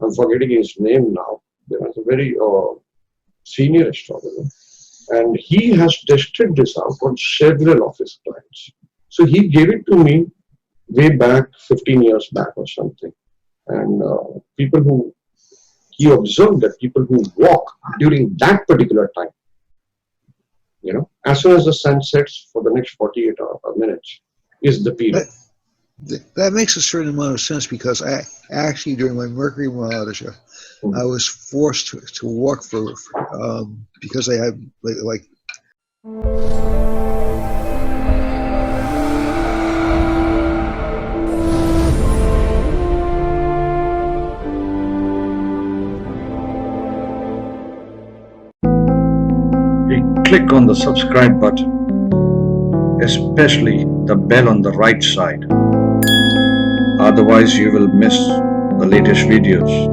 I'm forgetting his name now. There was a very senior astrologer, and he has tested this out on several of his clients. So he gave it to me way back, 15 years back or something. And people who he observed that people who walk during that particular time, as soon as the sun sets for the next 48 minutes is the period. That makes a certain amount of sense because I actually, during my Mercury montage, I was forced to walk because I had like click on the subscribe button, especially the bell on the right side. Otherwise, you will miss the latest videos.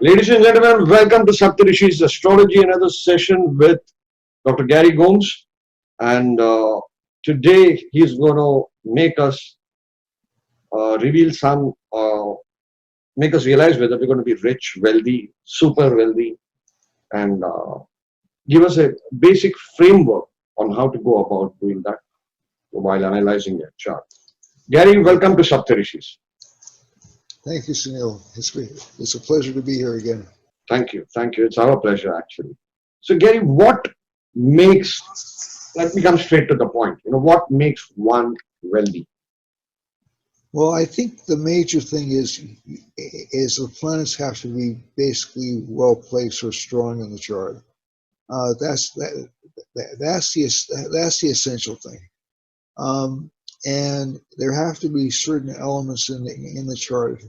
Ladies and gentlemen, welcome to Saptarishis Astrology, another session with Dr. Gary Gomes. And today he's going to make us reveal make us realize whether we're going to be rich, wealthy, super wealthy, and give us a basic framework on how to go about doing that while analyzing that chart. Gary, welcome to Saptarishis. Thank you, Sunil. It's a pleasure to be here again. Thank you. Thank you. It's our pleasure, actually. So, Gary, let me come straight to the point. What makes one wealthy? Well, I think the major thing is the planets have to be basically well placed or strong in the chart. That's the essential thing. And there have to be certain elements in the chart.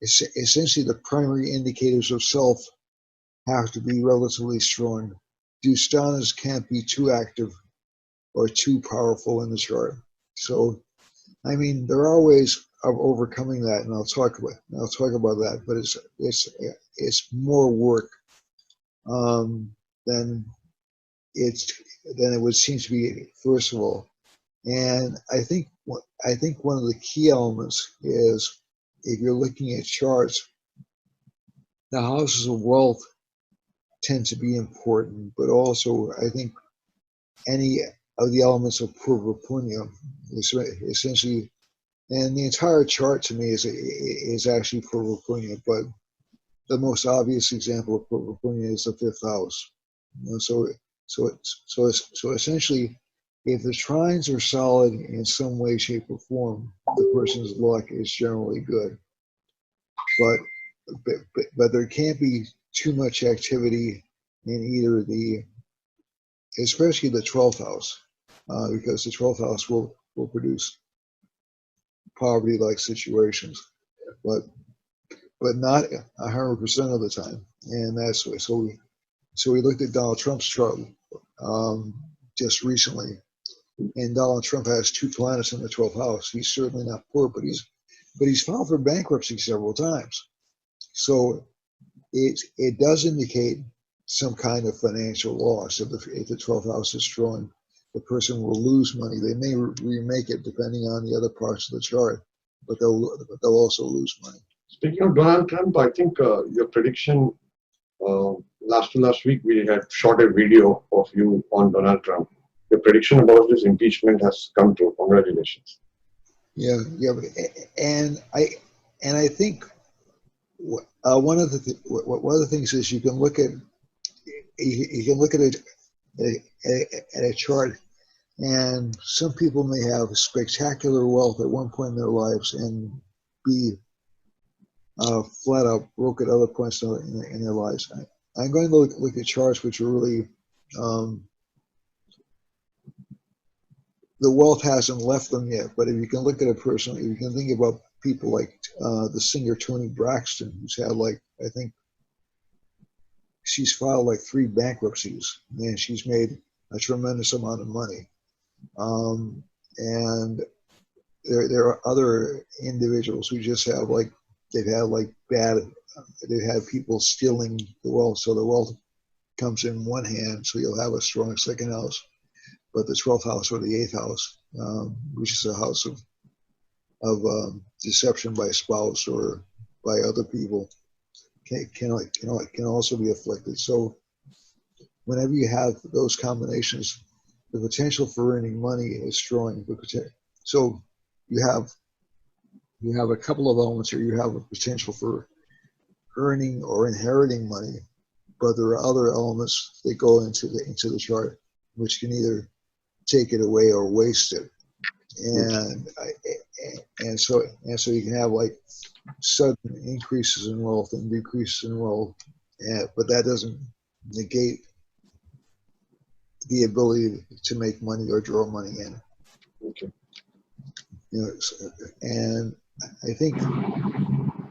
Essentially, the primary indicators of self have to be relatively strong. Dushthanas can't be too active or too powerful in the chart. So, I mean, there are ways of overcoming that, and I'll talk about that. But it's more work than it would seem to be, first of all. And I think one of the key elements is, if you're looking at charts, the houses of wealth tend to be important, but also I think any of the elements of purva punya is essentially, and the entire chart to me is actually purva punya, but the most obvious example of purva punya is the fifth house. So essentially, if the trines are solid in some way, shape, or form, the person's luck is generally good. But there can't be too much activity in either especially the 12th house, because the 12th house will produce poverty-like situations, but not 100% of the time. And that's so we looked at Donald Trump's chart just recently. And Donald Trump has 2 planets in the 12th house. He's certainly not poor, but he's filed for bankruptcy several times. So it does indicate some kind of financial loss. If the 12th house is strong, the person will lose money. They may remake it depending on the other parts of the chart, but they'll also lose money. Speaking of Donald Trump, I think your prediction last week we had shot a video of you on Donald Trump. Your prediction about this impeachment has come true. Congratulations. Yeah, and I think one of the things is you can look at a chart, and some people may have spectacular wealth at one point in their lives and be flat out broke at other points in their lives. I'm going to look at charts which are really the wealth hasn't left them yet, but if you can look at a person, if you can think about people like the singer Toni Braxton, who's had I think she's filed 3 bankruptcies, and she's made a tremendous amount of money. And there are other individuals who just have like, they've had people stealing the wealth. So the wealth comes in one hand, so you'll have a strong second house. But the 12th house or the 8th house, which is a house of deception by spouse or by other people, can also be afflicted. So whenever you have those combinations, the potential for earning money is strong. So you have a couple of elements here. You have a potential for earning or inheriting money, but there are other elements that go into the chart, which can either take it away or waste it. And so you can have like sudden increases in wealth and decreases in wealth, but that doesn't negate the ability to make money or draw money in. Okay. And I think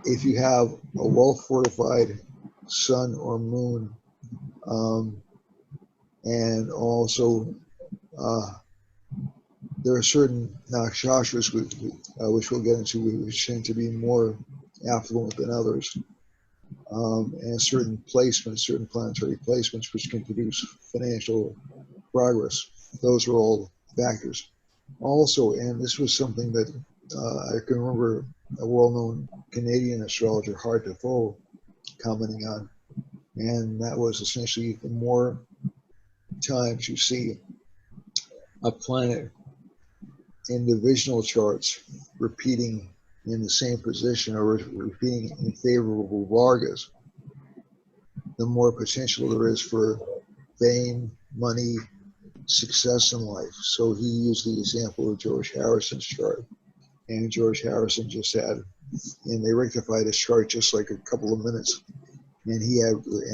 if you have a well-fortified sun or moon, and also there are certain nakshatras which we'll get into, which tend to be more affluent than others, and certain placements, certain planetary placements, which can produce financial progress. Those are all factors. Also, and this was something that I can remember a well-known Canadian astrologer, Hart Defoe, commenting on, and that was essentially the more times you see a planet in divisional charts repeating in the same position or repeating in favorable vargas, the more potential there is for fame, money, success in life. So he used the example of George Harrison's chart, and George Harrison just had, and they rectified his chart just like a couple of minutes, and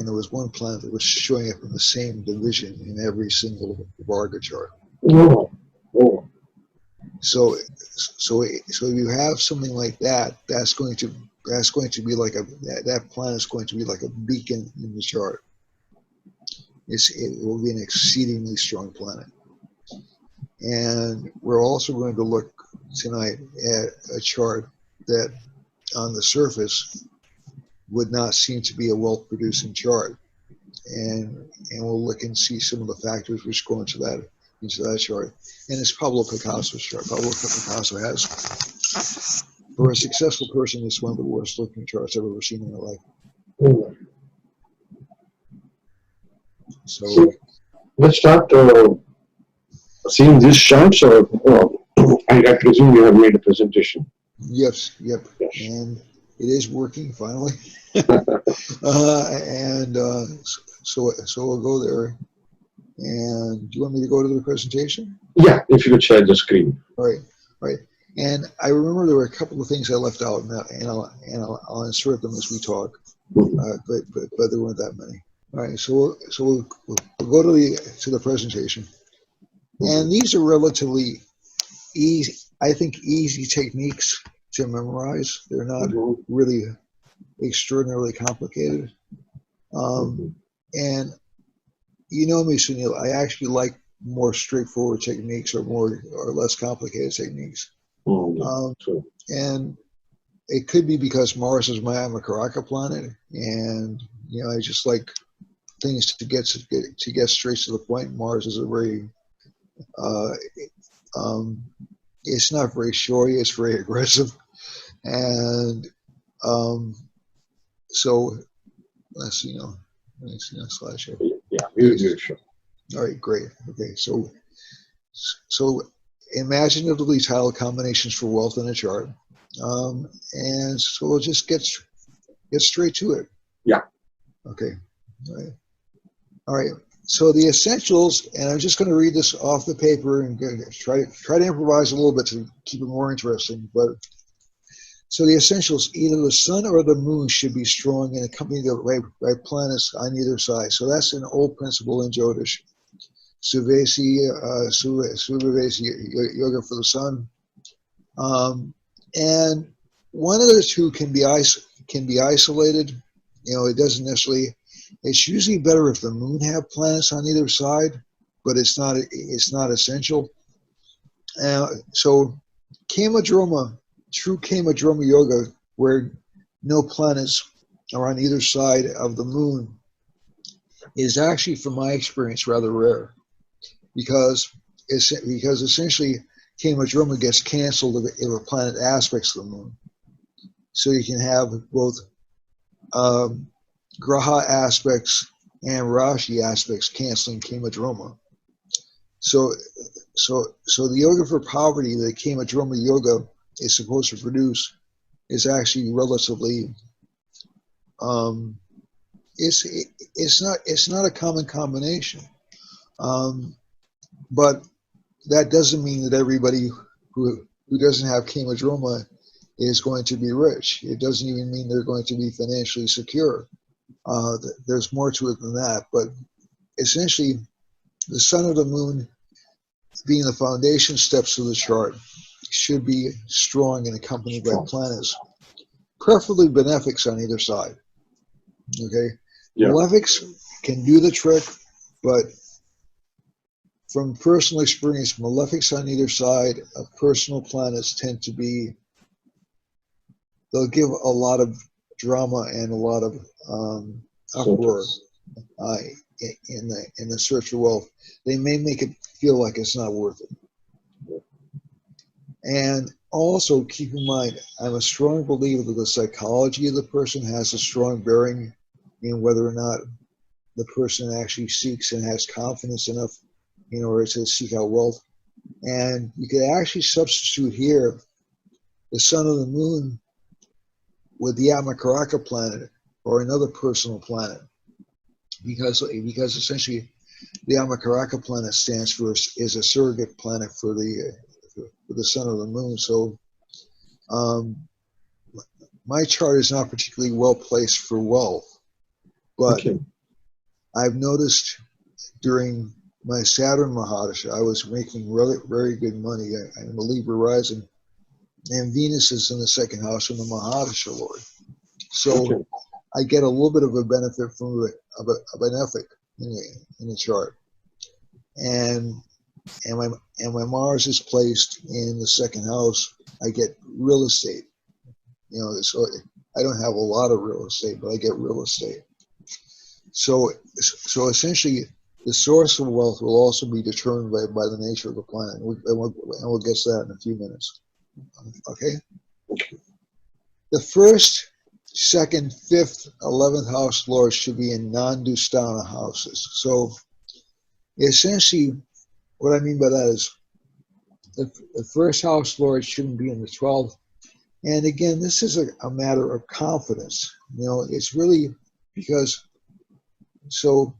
there was one planet that was showing up in the same division in every single Varga chart. Oh. Oh. So you have something like that. That's going to be like that planet is going to be like a beacon in the chart. It will be an exceedingly strong planet. And we're also going to look tonight at a chart that on the surface would not seem to be a wealth-producing chart. And we'll look and see some of the factors which go into that chart. And it's Pablo Picasso's chart. Pablo Picasso has, for a successful person, it's one of the worst looking charts I've ever seen in my life. Oh. So Let's start seeing these charts, or I presume you have made a presentation. yep. Yes. And it is working finally. So we'll go there. And do you want me to go to the presentation? Yeah, if you could share the screen. All right. And I remember there were a couple of things I left out, and I'll insert them as we talk. But there weren't that many. All right, so we'll go to the presentation, and these are relatively easy. I think easy techniques to memorize. They're not really extraordinarily complicated. And you know me, Sunil, I actually like more straightforward techniques or less complicated techniques. And it could be because Mars is my Makaraka planet, and I just like things to get straight to the point. Mars is a very it's not very showy, it's very aggressive. And so let's see now. Let's see next slide here. Yeah, sure. All right, great. Okay, so imaginatively titled combinations for wealth in a chart. And so we'll just get straight to it. Yeah. Okay. All right. So the essentials, and I'm just going to read this off the paper and try to improvise a little bit to keep it more interesting. But so the essentials: either the sun or the moon should be strong and accompany the right planets on either side. So that's an old principle in Jyotish. Suvesi yoga for the sun, and one of the two can be isolated. It doesn't necessarily. It's usually better if the moon have planets on either side, but it's not essential. So Kamadroma, true Kamadroma yoga, where no planets are on either side of the moon, is actually, from my experience, rather rare, because essentially Kamadroma gets canceled if a planet aspects the moon. So you can have both Graha aspects and Rashi aspects canceling Kamadroma. So the yoga for poverty that Kamadroma yoga is supposed to produce is actually relatively it's not a common combination, but that doesn't mean that everybody who doesn't have Kamadroma is going to be rich. It doesn't even mean they're going to be financially secure. There's more to it than that, but essentially the sun or the moon, being the foundation steps of the chart, should be strong and accompanied by planets, preferably benefics on either side. Okay, Yeah. malefics can do the trick, but from personal experience, malefics on either side of personal planets tend to be, they'll give a lot of drama and a lot of uproar in the search for wealth. They may make it feel like it's not worth it. And also keep in mind, I'm a strong believer that the psychology of the person has a strong bearing in whether or not the person actually seeks and has confidence enough in order to seek out wealth. And you could actually substitute here the sun or the moon with the Amakaraka planet or another personal planet, because essentially the Amakaraka planet stands for, is a surrogate planet for the sun or the moon. So my chart is not particularly well placed for wealth, but Okay. I've noticed during my Saturn Mahadasha, I was making really very good money. I'm a Libra rising, and Venus is in the second house from the Mahadasha Lord. So Okay. I get a little bit of a benefit from a benefic in the chart, and my Mars is placed in the second house. I get real estate. So I don't have a lot of real estate, but I get real estate. So essentially, the source of wealth will also be determined by the nature of the planet, and we'll get to that in a few minutes. Okay. The first, second, fifth, 11th house lords should be in non-Dustana houses. So essentially, what I mean by that is the first house lord shouldn't be in the 12th. And again, this is a matter of confidence. It's really because, so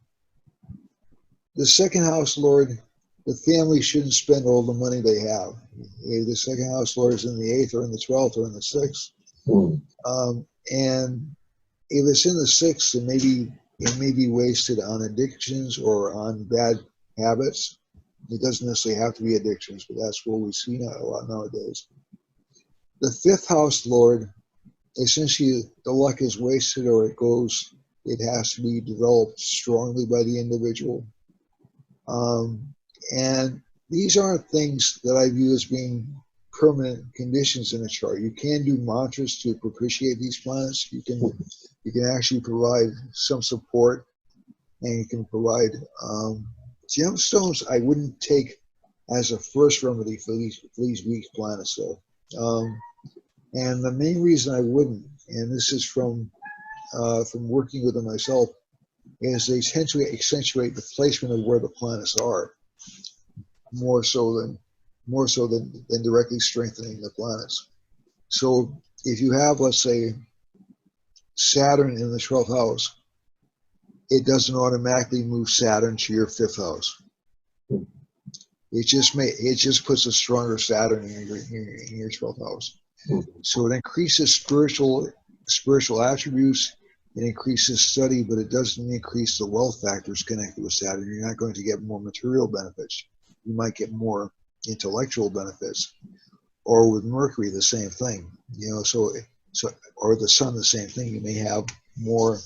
the second house lord, the family shouldn't spend all the money they have. The second house lord is in the 8th or in the 12th or in the 6th. And if it's in the 6th, it may be wasted on addictions or on bad habits. It doesn't necessarily have to be addictions, but that's what we see a lot nowadays. The 5th house lord, essentially the luck is wasted or it has to be developed strongly by the individual. And these aren't things that I view as being permanent conditions in a chart. You can do mantras to propitiate these planets. You can actually provide some support, and you can provide gemstones. I wouldn't take as a first remedy for these weak planets, though. And the main reason I wouldn't, and this is from working with them myself, is they tend to accentuate the placement of where the planets are more so than directly strengthening the planets. So if you have, let's say, Saturn in the 12th house, it doesn't automatically move Saturn to your 5th house. It just puts a stronger Saturn in your 12th house. So it increases spiritual attributes. It increases study, but it doesn't increase the wealth factors connected with Saturn. You're not going to get more material benefits. You might get more intellectual benefits. Or with Mercury, the same thing. So or the Sun, the same thing. You may have more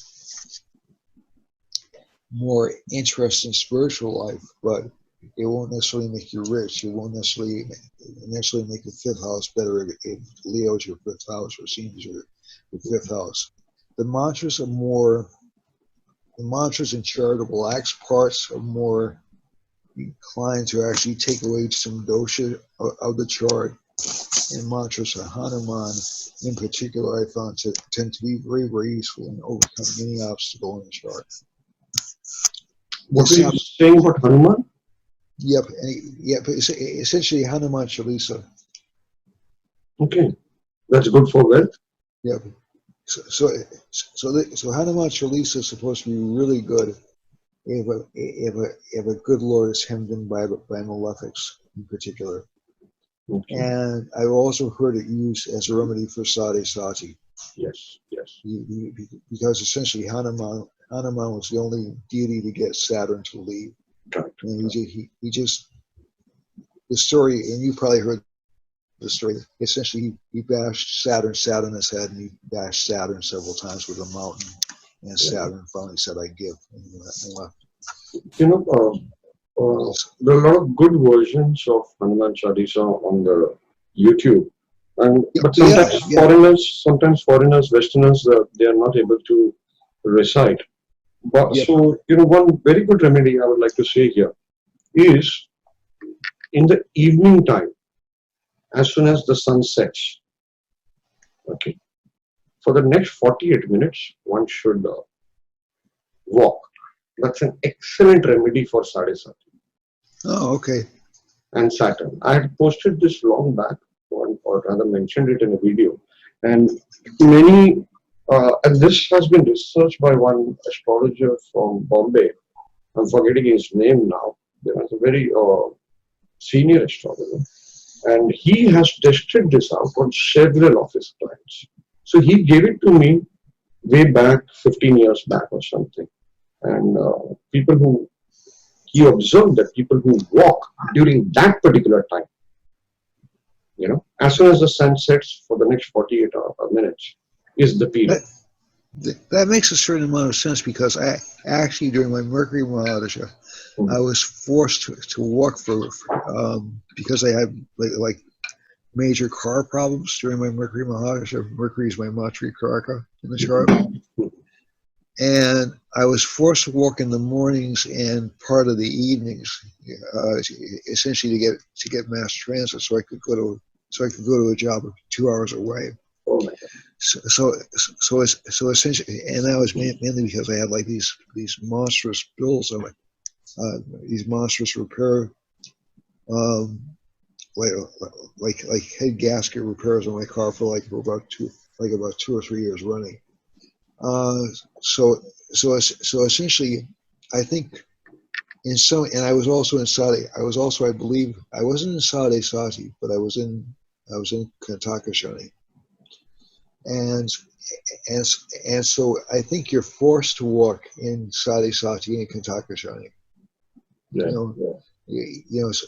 interest in spiritual life, but it won't necessarily make you rich. It won't necessarily make the fifth house better if Leo's your fifth house or seems your fifth house. The mantras and charitable acts parts are more inclined to actually take away some dosha of the chart. And mantras of Hanuman, in particular, I found to tend to be very, very useful in overcoming any obstacle in the chart. What were you saying about Hanuman? Yep, essentially Hanuman Chalisa. Okay, that's good for wealth. Yep. So Hanuman Chalisa is supposed to be really good if a good lord is hemmed in by malefics in particular. Okay. And I've also heard it used as a remedy for Sade Sati. Yes, yes. Because essentially Hanuman was the only deity to get Saturn to leave. Right. And he just the story, and you probably heard the story. Essentially, he bashed Saturn's head, and he bashed Saturn several times with a mountain. And Saturn finally said, "I give," and he left. You know, there are a lot of good versions of Hanuman Chalisa on the YouTube, but sometimes foreigners, Westerners, they are not able to recite. But so one very good remedy I would like to say here is in the evening time, as soon as the sun sets. Okay, for the next 48 minutes, one should walk. That's an excellent remedy for Sadesati. Oh, okay. And Saturn. I had posted this long back, or rather mentioned it in a video, and and this has been researched by one astrologer from Bombay. I'm forgetting his name now. There was a very senior astrologer, and he has tested this out on several of his clients. So he gave it to me way back, 15 years back or something, and he observed that people who walk during that particular time, as soon as the sun sets for the next 48 minutes, is the period. That makes a certain amount of sense because I actually, during my Mercury Mahadasha, I was forced to walk because I had like major car problems during my Mercury Mahadasha. Mercury is my Matrikaraka in the chart. And I was forced to walk in the mornings and part of the evenings, essentially to get mass transit, so I could go to a job 2 hours away. So essentially, and that was mainly because I had like these monstrous bills on these monstrous repair, like head gasket repairs on my car for about 2 or 3 years running. So essentially, I think and I was also in Sade. I believe, I wasn't in Sade Sati, but I was in Kantaka Shani. And so I think you're forced to walk in Sade Sati and Kantaka Shani.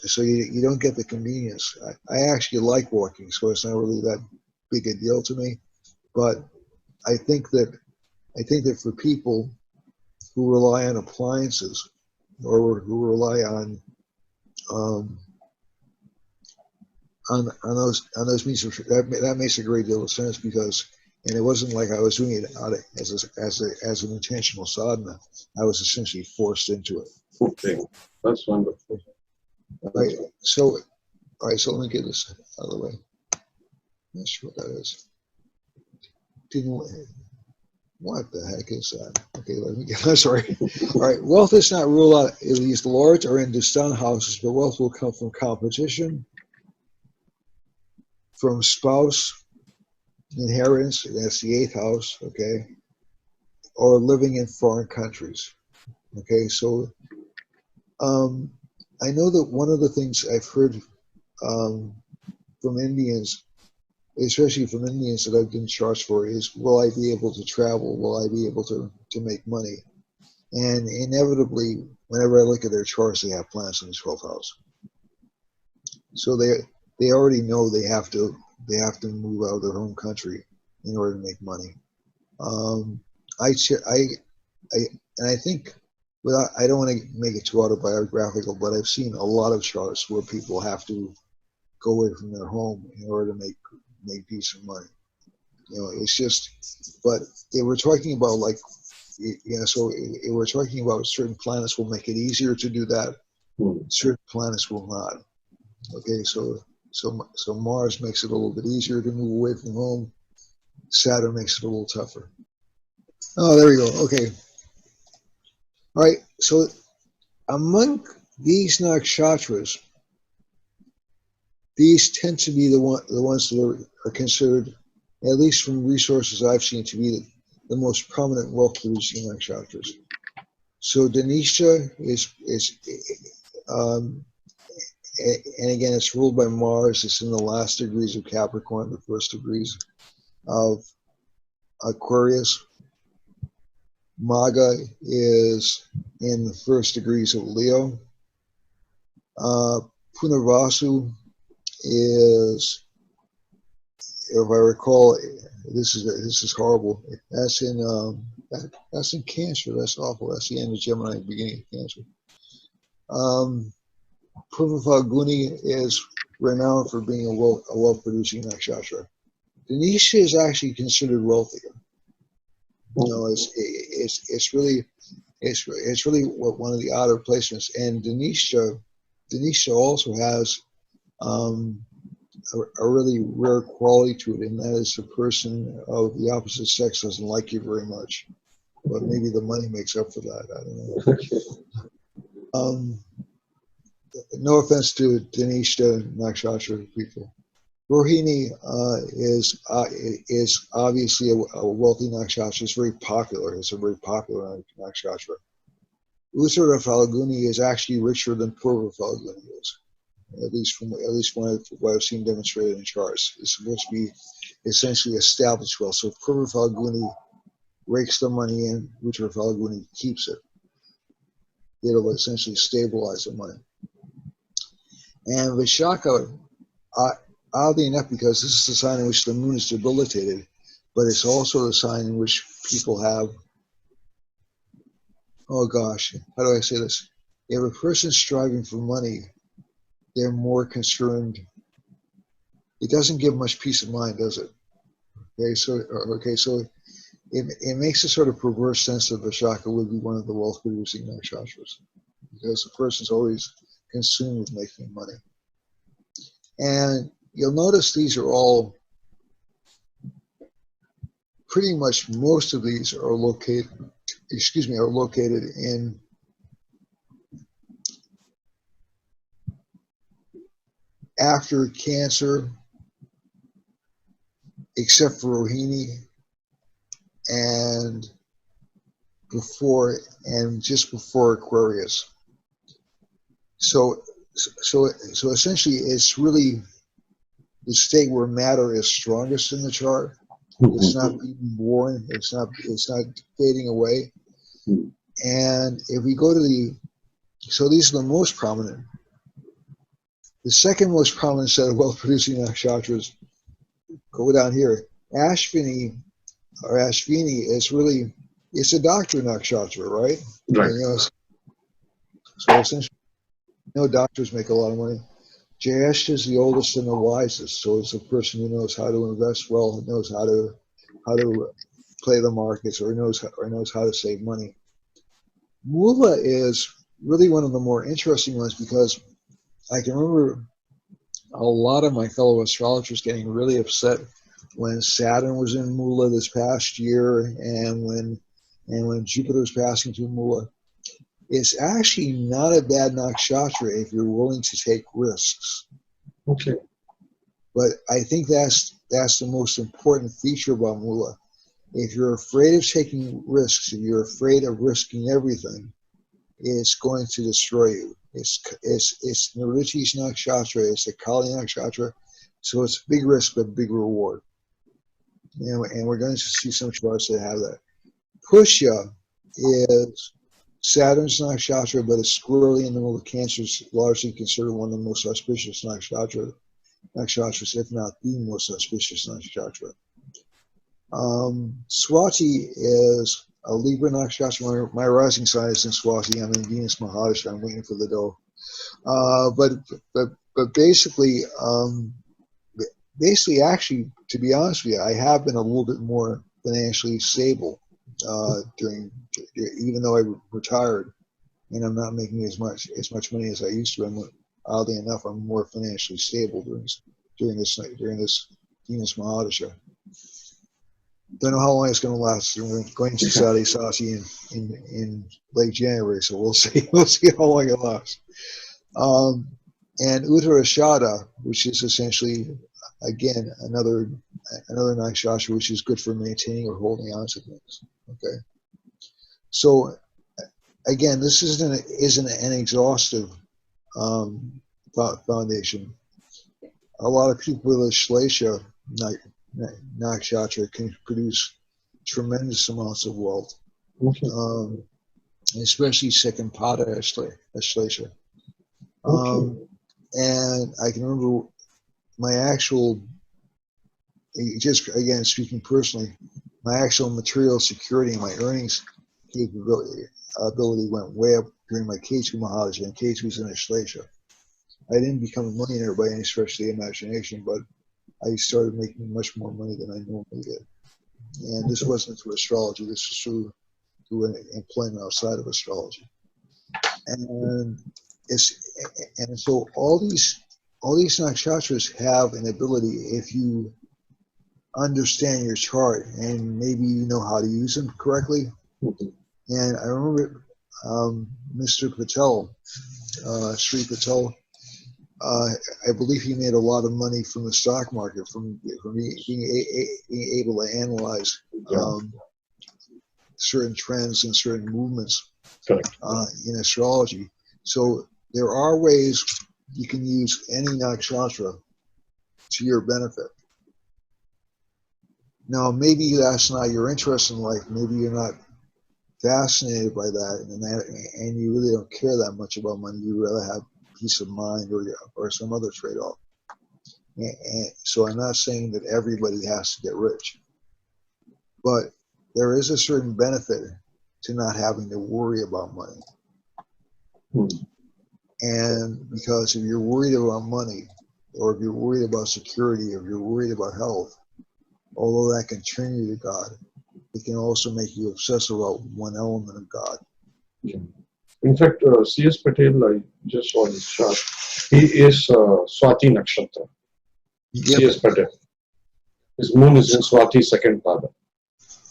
So you don't get the convenience. I actually like walking, so it's not really that big a deal to me. But I think that for people who rely on appliances or who rely on those means that makes a great deal of sense because, and it wasn't like I was doing it as an intentional sadhana. I was essentially forced into it. Okay, that's wonderful. Right. So let me get this out of the way. Not sure what that is. What the heck is that? Okay, let me get. Sorry. All right. Wealth is not ruled out if these lords are in distant houses, but wealth will come from competition, from spouse, inheritance, that's the 8th house, okay, or living in foreign countries. Okay, so I know that one of the things I've heard from Indians, especially from Indians that I've done charts for, is will I be able to travel? Will I be able to make money? And inevitably, whenever I look at their charts, they have planets in the 12th house. So they already know they have to move out of their home country in order to make money. I think I don't want to make it too autobiographical, but I've seen a lot of charts where people have to go away from their home in order to make decent money. It's just, but if we're talking about so if we're talking about certain planets will make it easier to do that, certain planets will not. Okay, so Mars makes it a little bit easier to move away from home. Saturn makes it a little tougher. Oh, there we go. Okay. All right. So among these nakshatras, these tend to be the ones that are considered, at least from resources I've seen, to be the most prominent wealth-producing nakshatras. So Dhanisha and again, it's ruled by Mars. It's in the last degrees of Capricorn, the first degrees of Aquarius. Maga is in the first degrees of Leo. Punarvasu is, if I recall, this is horrible. That's in Cancer. That's awful. That's the end of Gemini, beginning of Cancer. Purvafalguni is renowned for being a wealth-producing nakshatra. Dhanisha is actually considered wealthier. It's really one of the odder placements. And Dhanisha also has a really rare quality to it, and that is the person of the opposite sex doesn't like you very much, but maybe the money makes up for that. I don't know. No offense to Dhanisha nakshatra people. Rohini is obviously a wealthy nakshatra. It's very popular. It's a very popular nakshatra. Uttara Falguni is actually richer than Purva Falguni is, at least what I've seen demonstrated in charts. It's supposed to be essentially established wealth. So Purva Falguni rakes the money in, Uttara Falguni keeps it. It'll essentially stabilize the money. And Vishaka, oddly enough, because this is the sign in which the moon is debilitated, but it's also the sign in which people have, oh gosh, how do I say this? If a person's striving for money, they're more concerned. It doesn't give much peace of mind, does it? So it makes a sort of perverse sense that Vishaka would be one of the wealth-producing nakshatras, because the person's always consumed with making money. And you'll notice these are all, pretty much most of these are located in after Cancer, except for Rohini, and just before Aquarius. So essentially, it's really the state where matter is strongest in the chart. It's not being born. It's not fading away. And if we go to so these are the most prominent. The second most prominent set of wealth-producing nakshatras, go down here. Ashvini is really, it's a doctor nakshatra, right? Right. So essentially, doctors make a lot of money. Jayesh is the oldest and the wisest, so it's a person who knows how to invest well, who knows how to play the markets, or knows how to save money. Mula is really one of the more interesting ones, because I can remember a lot of my fellow astrologers getting really upset when Saturn was in Mula this past year, and when Jupiter was passing through Mula. It's actually not a bad nakshatra if you're willing to take risks. Okay. But I think that's the most important feature about Mula. If you're afraid of taking risks, if you're afraid of risking everything, it's going to destroy you. It's Niriti's nakshatra, it's a Kali nakshatra, so it's big risk but big reward. And we're going to see some charts that have that. Pushya is Saturn's nakshatra, but it's squarely in the middle of Cancer. It's largely considered one of the most auspicious nakshatras, if not the most auspicious nakshatra. Swati is a Libra nakshatra. My rising sign is in Swati. I'm in Venus Mahadasha. I'm waiting for the dough. But basically, actually, to be honest with you, I have been a little bit more financially stable even though I retired, and I'm not making as much money as I used to. Oddly enough, I'm more financially stable during this Venus Mahadasha. Don't know how long it's going to last. We're going to Saudi Sati in late January, so we'll see. We'll see how long it lasts. And Uttarashada, which is essentially, again, another nakshatra, which is good for maintaining or holding on to things. Okay. So again, this isn't an exhaustive foundation. A lot of people with a Shlesha nakshatra can produce tremendous amounts of wealth, especially second pada Shlesha. And I can remember my actual, just again speaking personally, my actual material security and my earnings ability went way up during my K2 Mahadasha, and K2 was in a Shlesha. I didn't become a millionaire by any stretch of the imagination, but I started making much more money than I normally did. And this wasn't through astrology, this was through an employment outside of astrology. And so all these nakshatras have an ability, if you understand your chart and maybe you know how to use them correctly. And I remember Mr. Patel, Sri Patel, I believe he made a lot of money from the stock market, from being able to analyze certain trends and certain movements in astrology. So there are ways you can use any nakshatra to your benefit. Now, maybe that's not your interest in life. Maybe you're not fascinated by that, and you really don't care that much about money. You rather have peace of mind or some other trade-off. And so I'm not saying that everybody has to get rich, but there is a certain benefit to not having to worry about money. And because if you're worried about money, or if you're worried about security, or if you're worried about health, although that can turn you to God, it can also make you obsess about one element of God. In fact, C.S. Patel, I just saw his chart. He is Swati Nakshatra. C.S. Patel. His moon is in Swati second pada.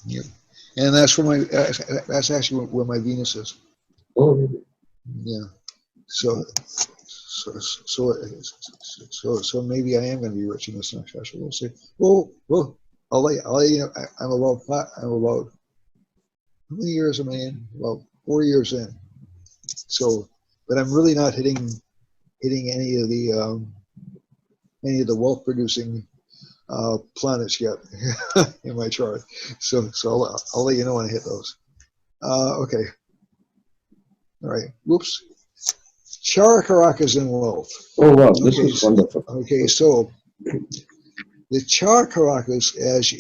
Yep. And that's actually where my Venus is. Oh, really? Yeah. So maybe I am going to be rich in this nakshatra. We'll see. Well, I'll let you know. I'm about how many years am I in? Well, 4 years in. So, but I'm really not hitting any of the wealth producing planets yet in my chart. So I'll let you know when I hit those. Okay. All right. Whoops. Charakaraka's in wealth. Oh wow, this is wonderful. Okay, so the Charakarakas, as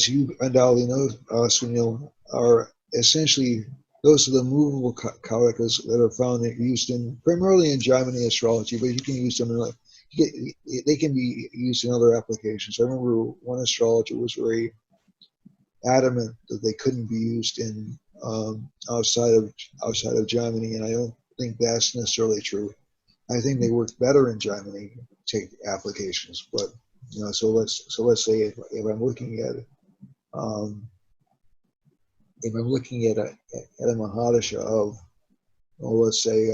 you undoubtedly know, Sunil, are essentially those are the movable karakas that are found used primarily in Jaimini astrology, but you can use them they can be used in other applications. I remember one astrologer was very adamant that they couldn't be used in outside of Jaimini, and I don't think that's necessarily true. I think they work better in Jaimini applications, but so let's say if I'm looking at a Mahadasha of, let's say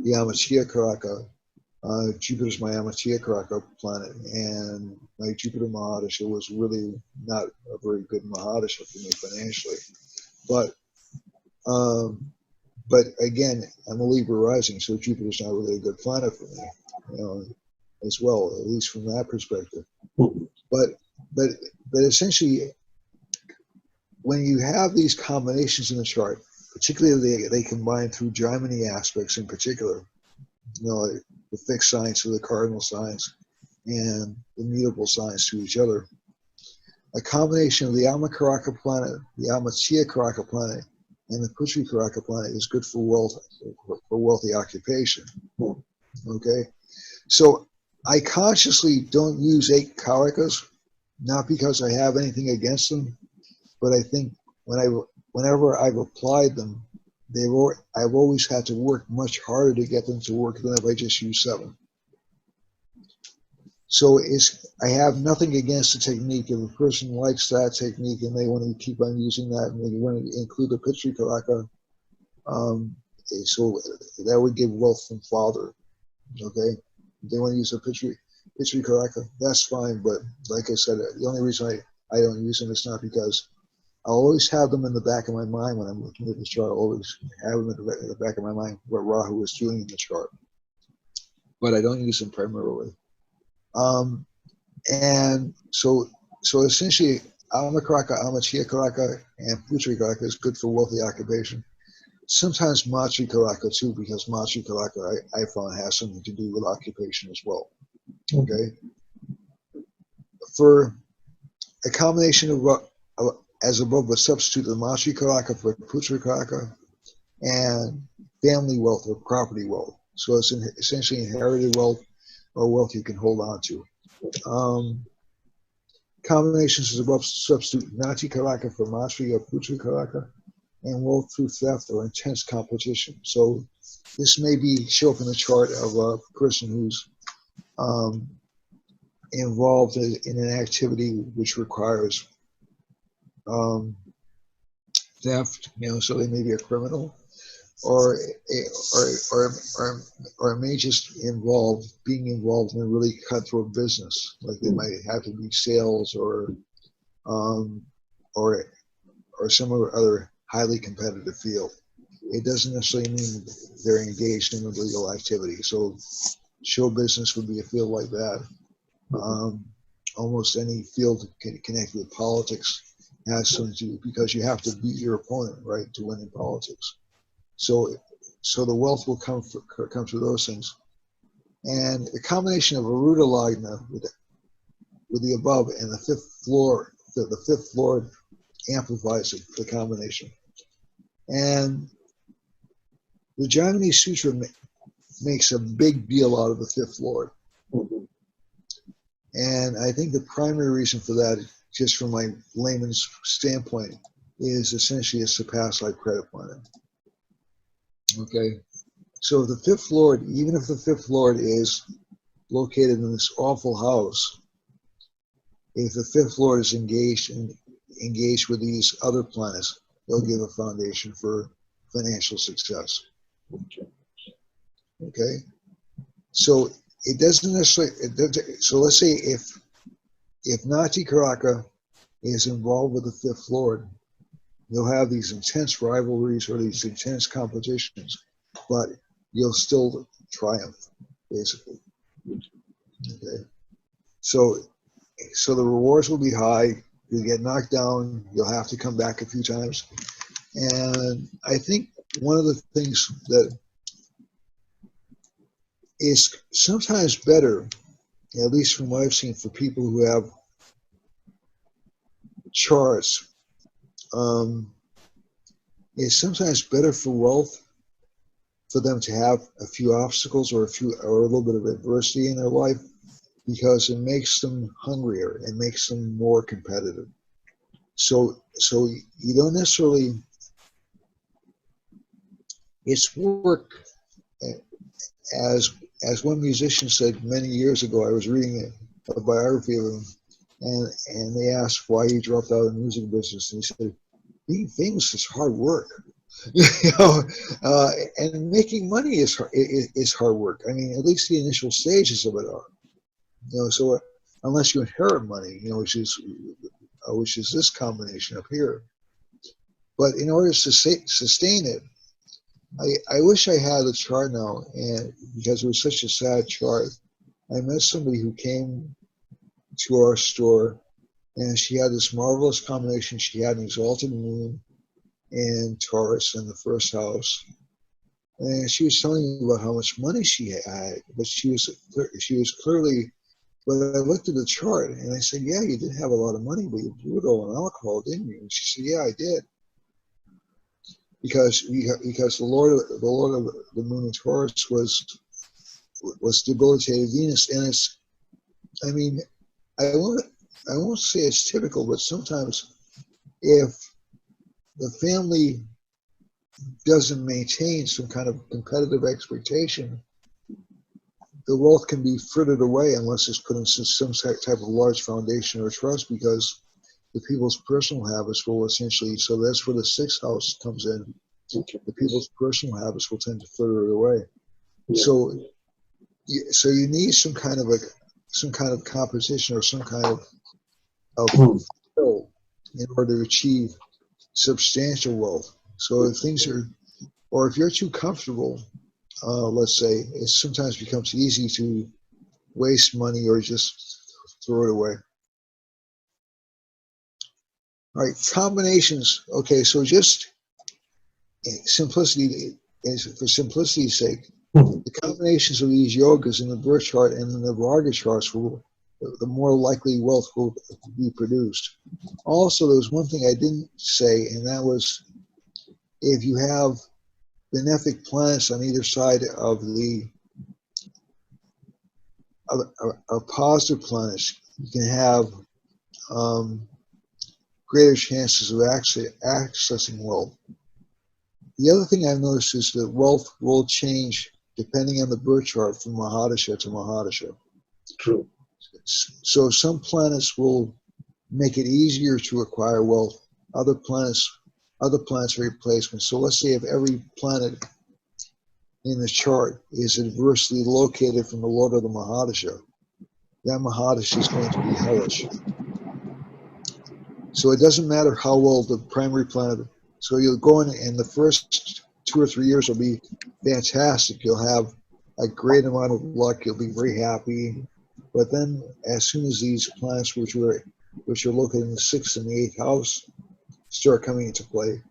the Amatya Karaka, Jupiter's my Amatya Karaka planet, and my Jupiter Mahadasha was really not a very good Mahadasha for me financially, but again, I'm a Libra rising, so Jupiter's not really a good planet for me, as well, at least from that perspective. But essentially, when you have these combinations in the chart, particularly they combine through Jaimini aspects in particular, the fixed signs to the cardinal signs and the mutable signs to each other. a combination of the Amakaraka planet, the Amatia Karaka planet, and the Putri Karaka planet is good for wealth, for wealthy occupation. Okay, so I consciously don't use 8 Karakas, not because I have anything against them, but I think whenever I've applied them, I've always had to work much harder to get them to work than if I just use 7. So I have nothing against the technique. If a person likes that technique and they want to keep on using that and they want to include the Pitri Karaka, so that would give wealth from father. Okay, if they want to use a Pitri Karaka, that's fine. But like I said, the only reason I don't use them is not because I always have them in the back of my mind when I'm looking at the chart. I always have them in the back of my mind what Rahu is doing in the chart, but I don't use them primarily. And so essentially, Amakaraka, Amachia Karaka, and Putri Karaka is good for wealthy occupation. Sometimes Matri Karaka too, because Matri Karaka I found has something to do with occupation as well. Okay. For a combination of as above, but substitute the Matri Karaka for Putri Karaka and family wealth or property wealth. So it's essentially inherited wealth or wealth you can hold on to. Combinations is above, substitute Nati Karaka for Matri or Putri Karaka, and wealth through theft or intense competition. So this may show up in the chart of a person who's involved in an activity which requires theft, so they may be a criminal, or may just being involved in a really cutthroat business, like they might have to be sales or some other highly competitive field. It doesn't necessarily mean they're engaged in illegal activity. So show business would be a field like that. Almost any field connected with politics has something to do, because you have to beat your opponent, right, to win in politics. So the wealth will come through those things. And a combination of Aruda Lagna with the above and the fifth floor, the fifth floor amplifies the combination. And the Jaimini Sutra makes a big deal out of the fifth lord. And I think the primary reason for that, just from my layman's standpoint, is essentially a surpassed life credit planet. Okay, so the fifth lord, even if the fifth lord is located in this awful house, if the fifth lord is engaged with these other planets, they'll give a foundation for financial success. Okay, so it doesn't necessarily. So let's say if Nati Karaka is involved with the fifth lord, you'll have these intense rivalries or these intense competitions, but you'll still triumph, basically. Okay, so the rewards will be high. You'll get knocked down. You'll have to come back a few times. And I think one of the things that is sometimes better, at least from what I've seen, for people who have charts, is sometimes better for wealth for them to have a few obstacles or a little bit of adversity in their life, because it makes them hungrier, it makes them more competitive. So you don't necessarily, it's work, as one musician said many years ago. I was reading a biography of him, and they asked why he dropped out of the music business, and he said, being famous is hard work. And making money is hard work. I mean, at least the initial stages of it are. So unless you inherit money, which is this combination up here. But in order to sustain it, I wish I had the chart now, and because it was such a sad chart. I met somebody who came to our store, and she had this marvelous combination. She had an exalted moon and Taurus in the first house, and she was telling me about how much money she had, but she was clearly But I looked at the chart and I said, yeah, you did have a lot of money, but you blew it all on alcohol, didn't you? And she said, yeah, I did. Because the Lord of the Moon in Taurus was debilitated Venus, and it's, I mean, I won't say it's typical, but sometimes if the family doesn't maintain some kind of competitive expectation, the wealth can be frittered away unless it's put in some type of large foundation or trust, because the people's personal habits will essentially, so that's where the sixth house comes in. Okay. The people's personal habits will tend to fritter it away. Yeah. So you need some kind of composition or some kind of fill in order to achieve substantial wealth. So if things are, or if you're too comfortable, let's say, it sometimes becomes easy to waste money or just throw it away. All right, combinations. Okay, so just simplicity, for simplicity's sake, the combinations of these yogas in the birth chart and in the Varga charts will, the more likely wealth will be produced. Also, there's one thing I didn't say, and that was if you have benefic planets on either side of the of positive planets, you can have greater chances of accessing wealth. The other thing I've noticed is that wealth will change depending on the birth chart from Mahadasha to Mahadasha. True. So some planets will make it easier to acquire wealth. Other planets are replacements. So let's say if every planet in the chart is adversely located from the Lord of the Mahadasha, that Mahadasha is going to be hellish. So it doesn't matter how well the primary planet. So you'll go in, and the first 2 or 3 years will be fantastic. You'll have a great amount of luck. You'll be very happy. But then, as soon as these planets, which are located in the 6th and the 8th house, start coming into play,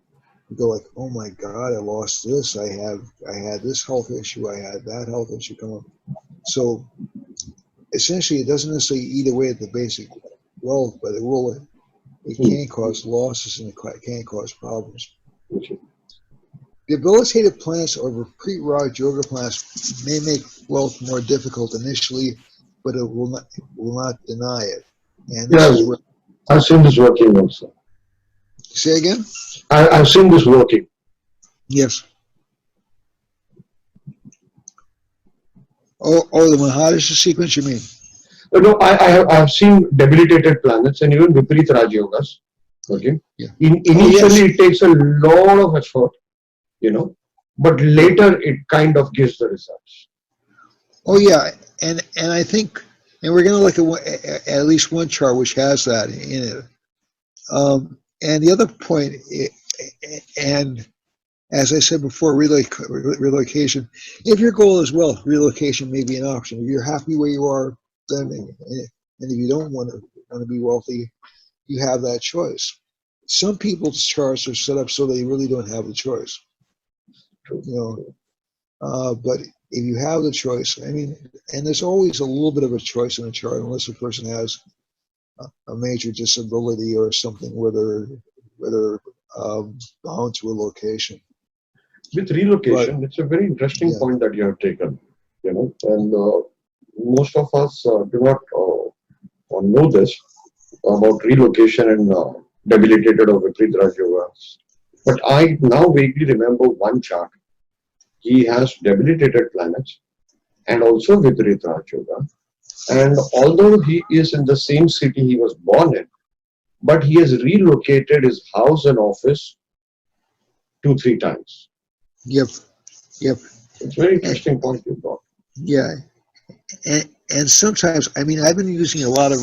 you go like, "Oh my God, I lost this. I had this health issue. I had that health issue come up." So essentially, it doesn't necessarily eat away at the basic wealth, but it can cause losses and it can cause problems. Debilitated planets or repeat Raj yoga planets may make wealth more difficult initially, but it will not deny it. And this is where, I've seen this working also. say again? I've seen this working. Yes. Oh, the Mahadasha sequence, you mean? No, I have seen debilitated planets and even Viparit Raj Yogas. Okay. Yeah. Initially, it takes a lot of effort, but later it kind of gives the results. Oh yeah, and I think, and we're going to look at least one chart which has that in it. And the other point, and as I said before, relocation. If your goal is wealth, relocation may be an option. If you're happy where you are, then, and if you don't want to be wealthy, you have that choice. Some people's charts are set up so they really don't have the choice. But if you have the choice, I mean, and there's always a little bit of a choice in a chart, unless a person has a major disability or something where they're bound to a location. With relocation, it's a very interesting point that you have taken, and most of us do not know this about relocation and debilitated or Viparit Raj Yogas. But I now vaguely remember one chart. He has debilitated planets and also Viparit Raj Yoga. And although he is in the same city he was born in, but he has relocated his house and office 2-3 times. Yep. It's a very interesting point you brought. Yeah. And sometimes, I mean, I've been using a lot of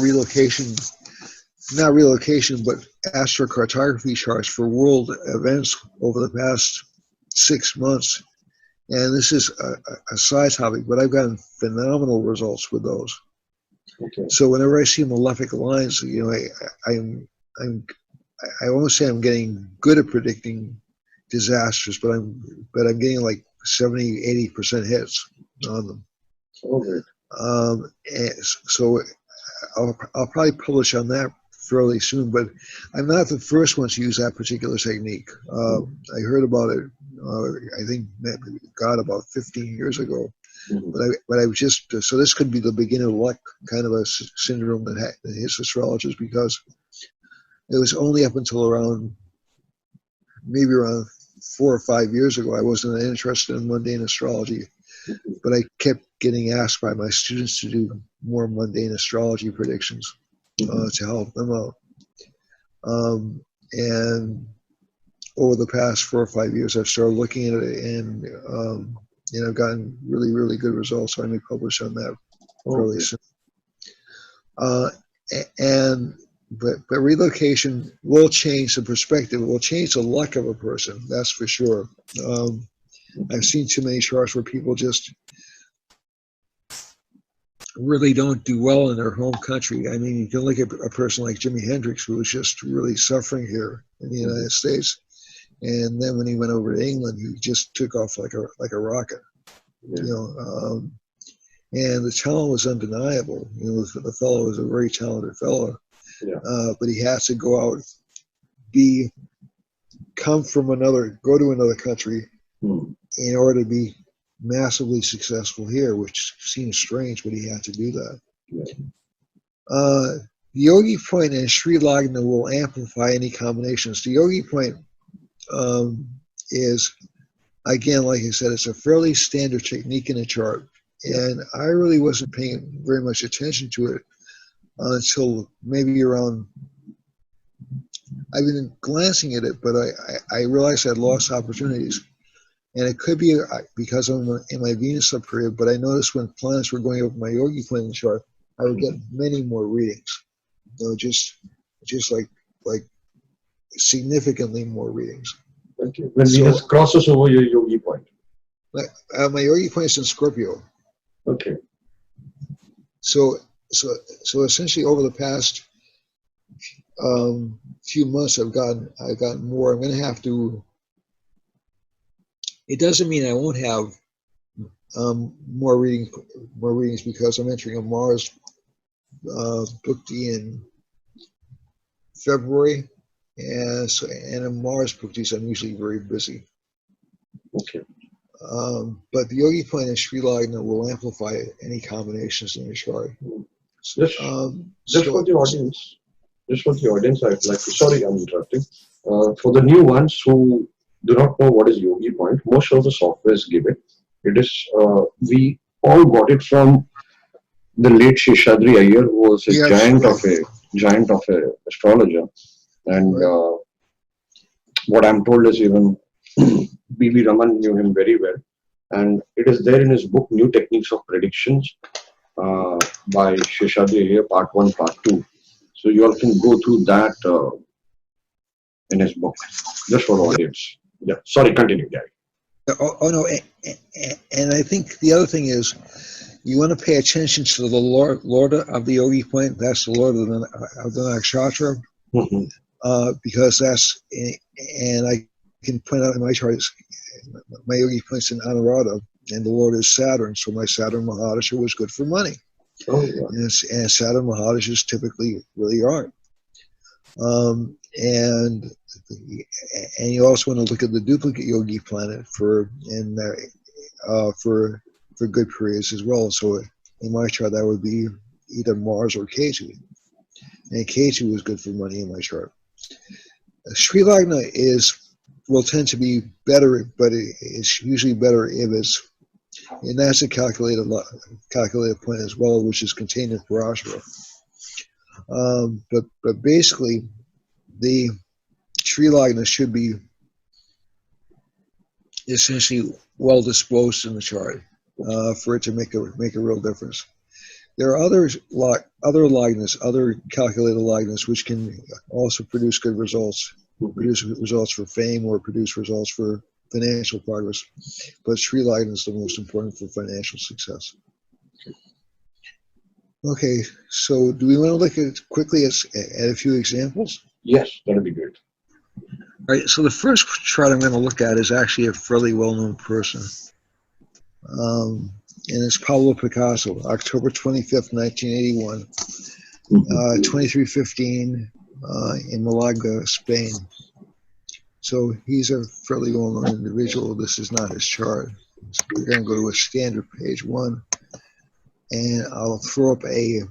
not relocation, but astrocartography charts for world events over the past 6 months. And this is a side topic, but I've gotten phenomenal results with those. Okay. So whenever I see malefic lines, I won't say I'm getting good at predicting disasters, but I'm getting like 70-80% hits on them. Okay. So I'll probably publish on that fairly soon, but I'm not the first one to use that particular technique. I heard about it, I think, God, about 15 years ago. But I was just, so this could be the beginner luck kind of a syndrome that hits astrologers, because it was only up until maybe around 4 or 5 years ago, I wasn't interested in mundane astrology, but I kept getting asked by my students to do more mundane astrology predictions to help them out. And over the past 4 or 5 years, I've started looking at it, and I've gotten really, really good results. So I may publish on that fairly soon. But relocation will change the perspective. It will change the luck of a person. That's for sure. I've seen too many charts where people just really don't do well in their home country. I mean, you can look at a person like Jimi Hendrix, who was just really suffering here in the United States, and then when he went over to England, he just took off like a rocket. And the talent was undeniable. The fellow was a very talented fellow, but he has to go out, go to another country in order to be massively successful here, which seems strange, but he had to do that. The Yogi point and Sri Lagna will amplify any combinations. The Yogi point is, again, like I said, it's a fairly standard technique in a chart, and I really wasn't paying very much attention to it until maybe around, I've been glancing at it, but I realized I'd lost opportunities. And it could be because I'm in my Venus up period, but I noticed when planets were going over my Yogi planet chart, I would get many more readings. Just like significantly more readings. Okay. When Venus crosses over your Yogi point. My Yogi point is in Scorpio. Okay. So essentially over the past few months, I've gotten more. I'm going to have to. It doesn't mean I won't have more readings, because I'm entering a Mars booked in February, and a Mars booked, I'm usually very busy. Okay. But the Yogi point and Sri Lagna will amplify any combinations in the chart. Just for the audience, I'd like to. Sorry, I'm interrupting. For the new ones who do not know what is Yogi point, most of the softwares give it. It is we all got it from the late Sheshadri Iyer, who was a giant of a astrologer, and what I'm told is even B.V. Raman knew him very well, and it is there in his book New Techniques of Predictions by Sheshadri Iyer, Part 1, Part 2. So you all can go through that in his book, just for the audience. Yeah, sorry, continue, Gary. Oh no, and I think the other thing is, you want to pay attention to the Lord of the Yogi point. That's the Lord of the Nakshatra, because that's, and I can point out in my chart, my Yogi point's in Anuradha, and the Lord is Saturn, so my Saturn Mahadasha was good for money. And Saturn Mahadashas typically really aren't. And you also want to look at the duplicate Yogi planet for good periods as well. So in my chart, that would be either Mars or Ketu, and Ketu is good for money in my chart. Sri Lagna will tend to be better, but it's usually better if it's, and that's a calculated point as well, which is contained in Parashara. But basically, the Sri Lagna should be essentially well disposed in the chart for it to make a real difference. There are other Lagnas, other calculated Lagnas, which can also produce good results, produce results for fame or produce results for financial progress. But Sri Lagna is the most important for financial success. Okay, so do we want to look quickly at a few examples? Yes, that would be great. All right, so the first chart I'm going to look at is actually a fairly well-known person. And it's Pablo Picasso, October 25th, 1981. 2315 in Malaga, Spain. So he's a fairly well-known individual. This is not his chart. So we're going to go to a standard page 1, and I'll throw up a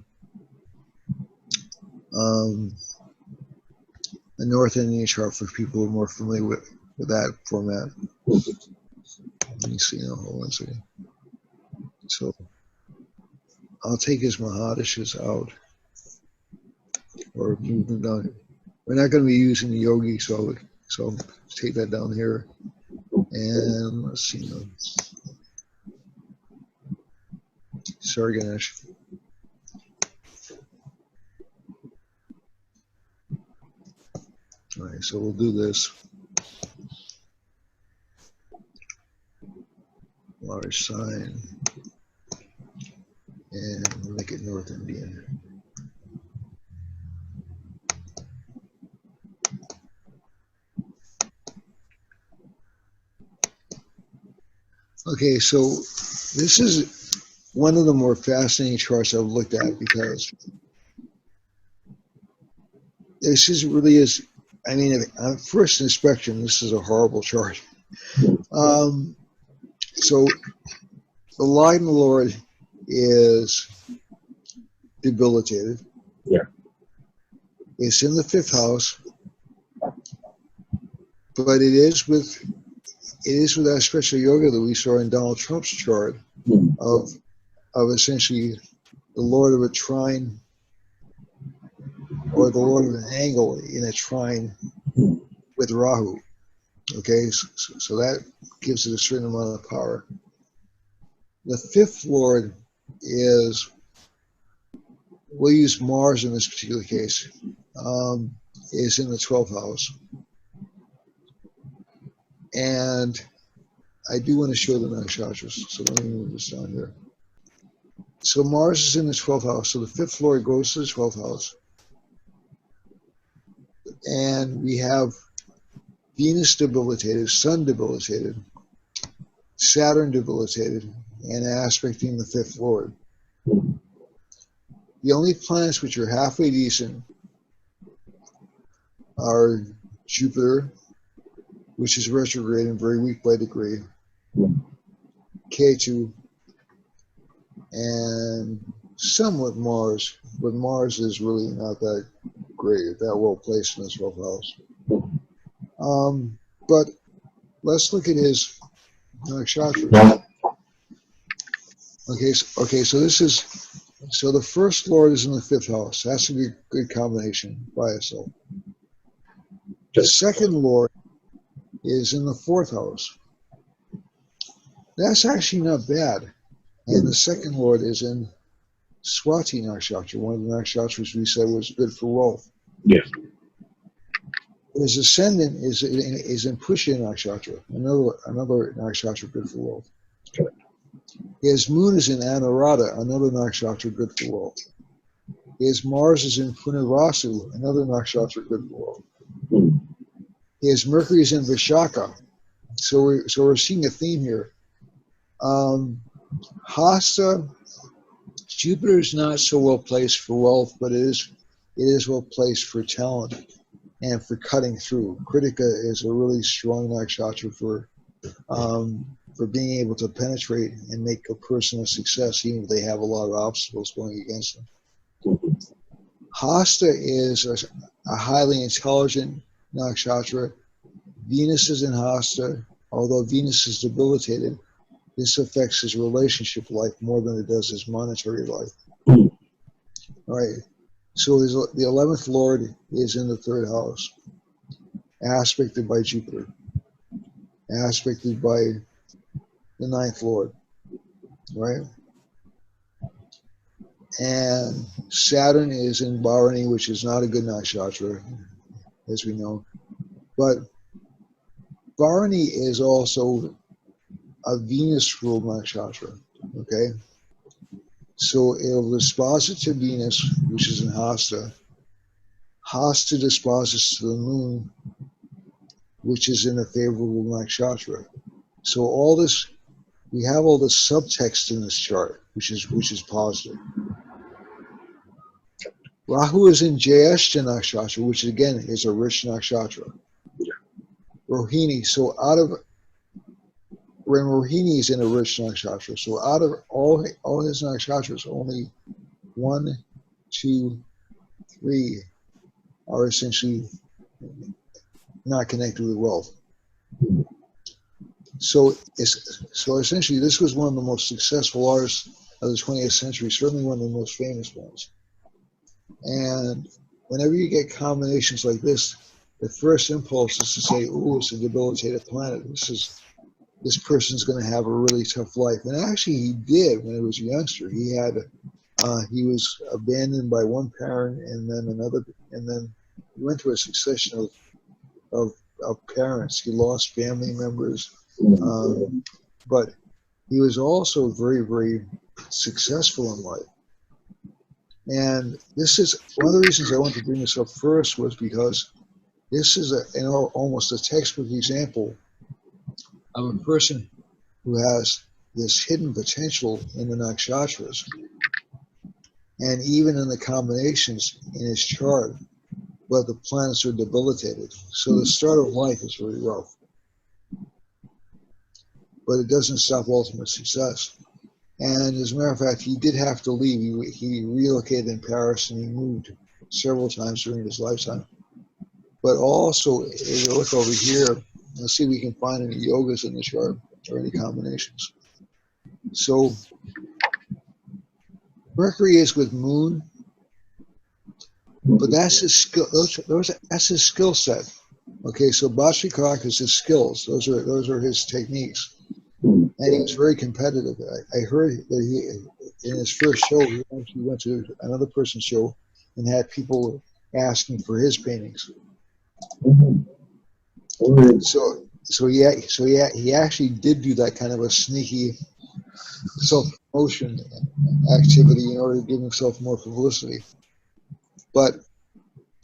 North Indian chart for people who are more familiar with that format. Let me see now, hold on a second. So I'll take his Mahadashas out, or move them down. We're not going to be using the yogi, so I'll take that down here. And let's see now. Sorry, Ganesh. All right, so we'll do this. Large sign. And we'll make it North Indian. Okay, so this is one of the more fascinating charts I've looked at, because this is really is, I mean, on first inspection, this is a horrible chart. So the Lion Lord is debilitated. Yeah. It's in the 5th house, but it is with that special yoga that we saw in Donald Trump's chart of essentially the Lord of a trine, or the Lord of an angle in a trine with Rahu. Okay, so that gives it a certain amount of power. The 5th Lord is, we'll use Mars in this particular case, is in the 12th house. And I do want to show the nakshatras, so let me move this down here. So Mars is in the 12th house, so the 5th Lord goes to the 12th house. And we have Venus debilitated, Sun debilitated, Saturn debilitated, and aspecting the 5th Lord. The only planets which are halfway decent are Jupiter, which is retrograde and very weak by degree, Ketu, and somewhat Mars, but Mars is really not that great, that well placed in the 12th house. But let's look at his nakshatra. Okay, so this is, so the 1st Lord is in the 5th house. That's a good combination by itself. The 2nd Lord is in the 4th house. That's actually not bad. And the 2nd Lord is in Swati nakshatra, one of the nakshatras we said was good for wealth. Yes. His ascendant is in Pushya nakshatra, another nakshatra good for wealth. Correct. His moon is in Anuradha, another nakshatra good for wealth. His Mars is in Punarvasu, another nakshatra good for wealth. His Mercury is in Vishaka. So we're seeing a theme here. Hasta, Jupiter is not so well placed for wealth, but it is well placed for talent and for cutting through. Kritika is a really strong nakshatra for being able to penetrate and make a person a success, even if they have a lot of obstacles going against them. Hasta is a highly intelligent nakshatra. Venus is in Hasta. Although Venus is debilitated, this affects his relationship life more than it does his monetary life. All right. So the 11th Lord is in the 3rd house, aspected by Jupiter, aspected by the 9th Lord, right? And Saturn is in Bharani, which is not a good nakshatra, as we know. But Bharani is also a Venus-ruled nakshatra, okay? So it'll disposit to Venus, which is in Hasta. Hasta disposits to the moon, which is in a favorable nakshatra. So all this, we have all this subtext in this chart, which is positive. Rahu is in Jyeshta nakshatra, which again is a rich nakshatra. Rohini, so out of when Rohini is in a rich nakshatra, so out of all his nakshatras, only 1, 2, 3 are essentially not connected with wealth. So essentially, this was one of the most successful artists of the 20th century, certainly one of the most famous ones. And whenever you get combinations like this, the first impulse is to say, "Oh, it's a debilitated planet. This person's going to have a really tough life." And actually, he did when he was a youngster. He was abandoned by one parent, and then another, and then he went through a succession of parents. He lost family members, but he was also very, very successful in life. And this is one of the reasons I wanted to bring this up first, was because this is almost a textbook example of a person who has this hidden potential in the nakshatras, and even in the combinations in his chart, but the planets are debilitated. So the start of life is very rough, but it doesn't stop ultimate success. And as a matter of fact, he did have to leave. He relocated in Paris, and he moved several times during his lifetime. But also, if you look over here, let's see if we can find any yogas in the chart or any combinations. So Mercury is with Moon, but that's his skill. That's his skill set. Okay, so Bhaskara is his skills. Those are his techniques, and he was very competitive. I heard that he, in his first show, he actually went to another person's show and had people asking for his paintings. So he actually did do that kind of a sneaky self-promotion activity in order to give himself more publicity. But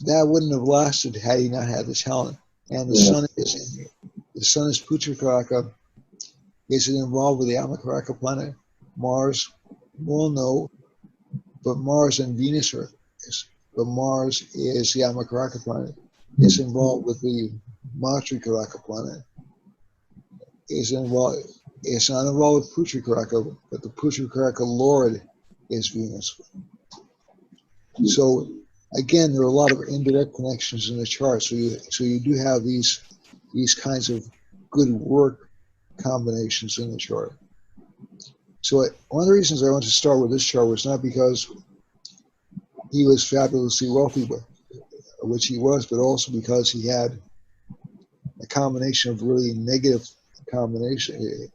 that wouldn't have lasted had he not had the talent. And the sun is Putrakaraka. Is it involved with the Amakaraka planet? Mars? Well, no. But Mars and Venus are. But Mars is the Amakaraka planet. It's involved with the Matrikaraka planet. It's not involved with Putrakaraka, but the Putrakaraka Lord is Venus. So again, there are a lot of indirect connections in the chart. So you do have these kinds of good work combinations in the chart. So one of the reasons I wanted to start with this chart was not because he was fabulously wealthy, which he was, but also because he had a combination of really negative combination.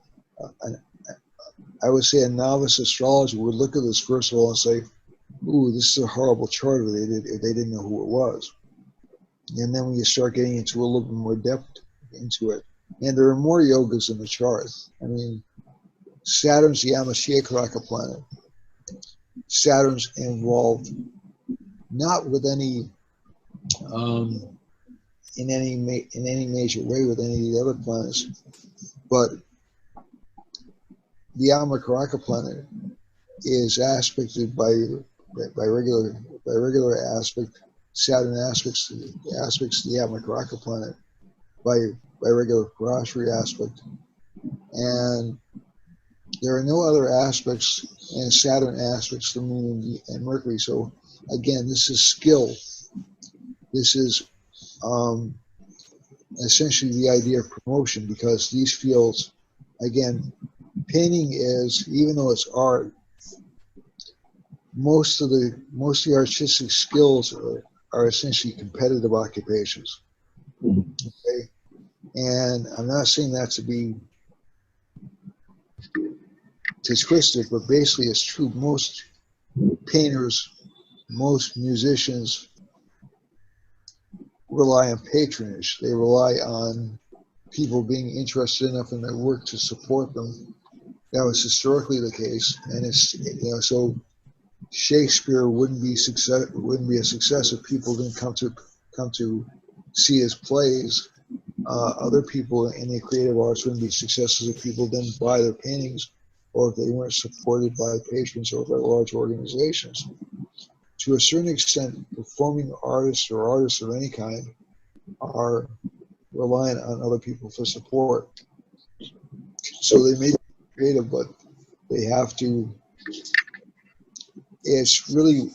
I would say a novice astrologer would look at this first of all and say, "Ooh, this is a horrible chart," if they didn't know who it was. And then when you start getting into a little bit more depth into it, and there are more yogas in the chart. I mean, Saturn's the Yamashiakaraka planet. Saturn's involved not with any in any major way with any of the other planets, but the Amakaraka planet is aspected by regular aspect. Saturn aspects the Amakaraka planet by regular Parashari aspect, and there are no other aspects, and Saturn aspects the Moon and Mercury. So again, this is skill. This is essentially the idea of promotion, because these fields, again, painting is, even though it's art, most of the artistic skills are essentially competitive occupations. Okay, and I'm not saying that to be twisted, but basically it's true. Most painters, most musicians rely on patronage. They rely on people being interested enough in their work to support them. That was historically the case, and it's, so Shakespeare wouldn't be a success if people didn't come to see his plays. Other people in the creative arts wouldn't be successes if people didn't buy their paintings, or if they weren't supported by patrons or by large organizations. to a certain extent, performing artists or artists of any kind are reliant on other people for support. So they may be creative, but they have to. It's really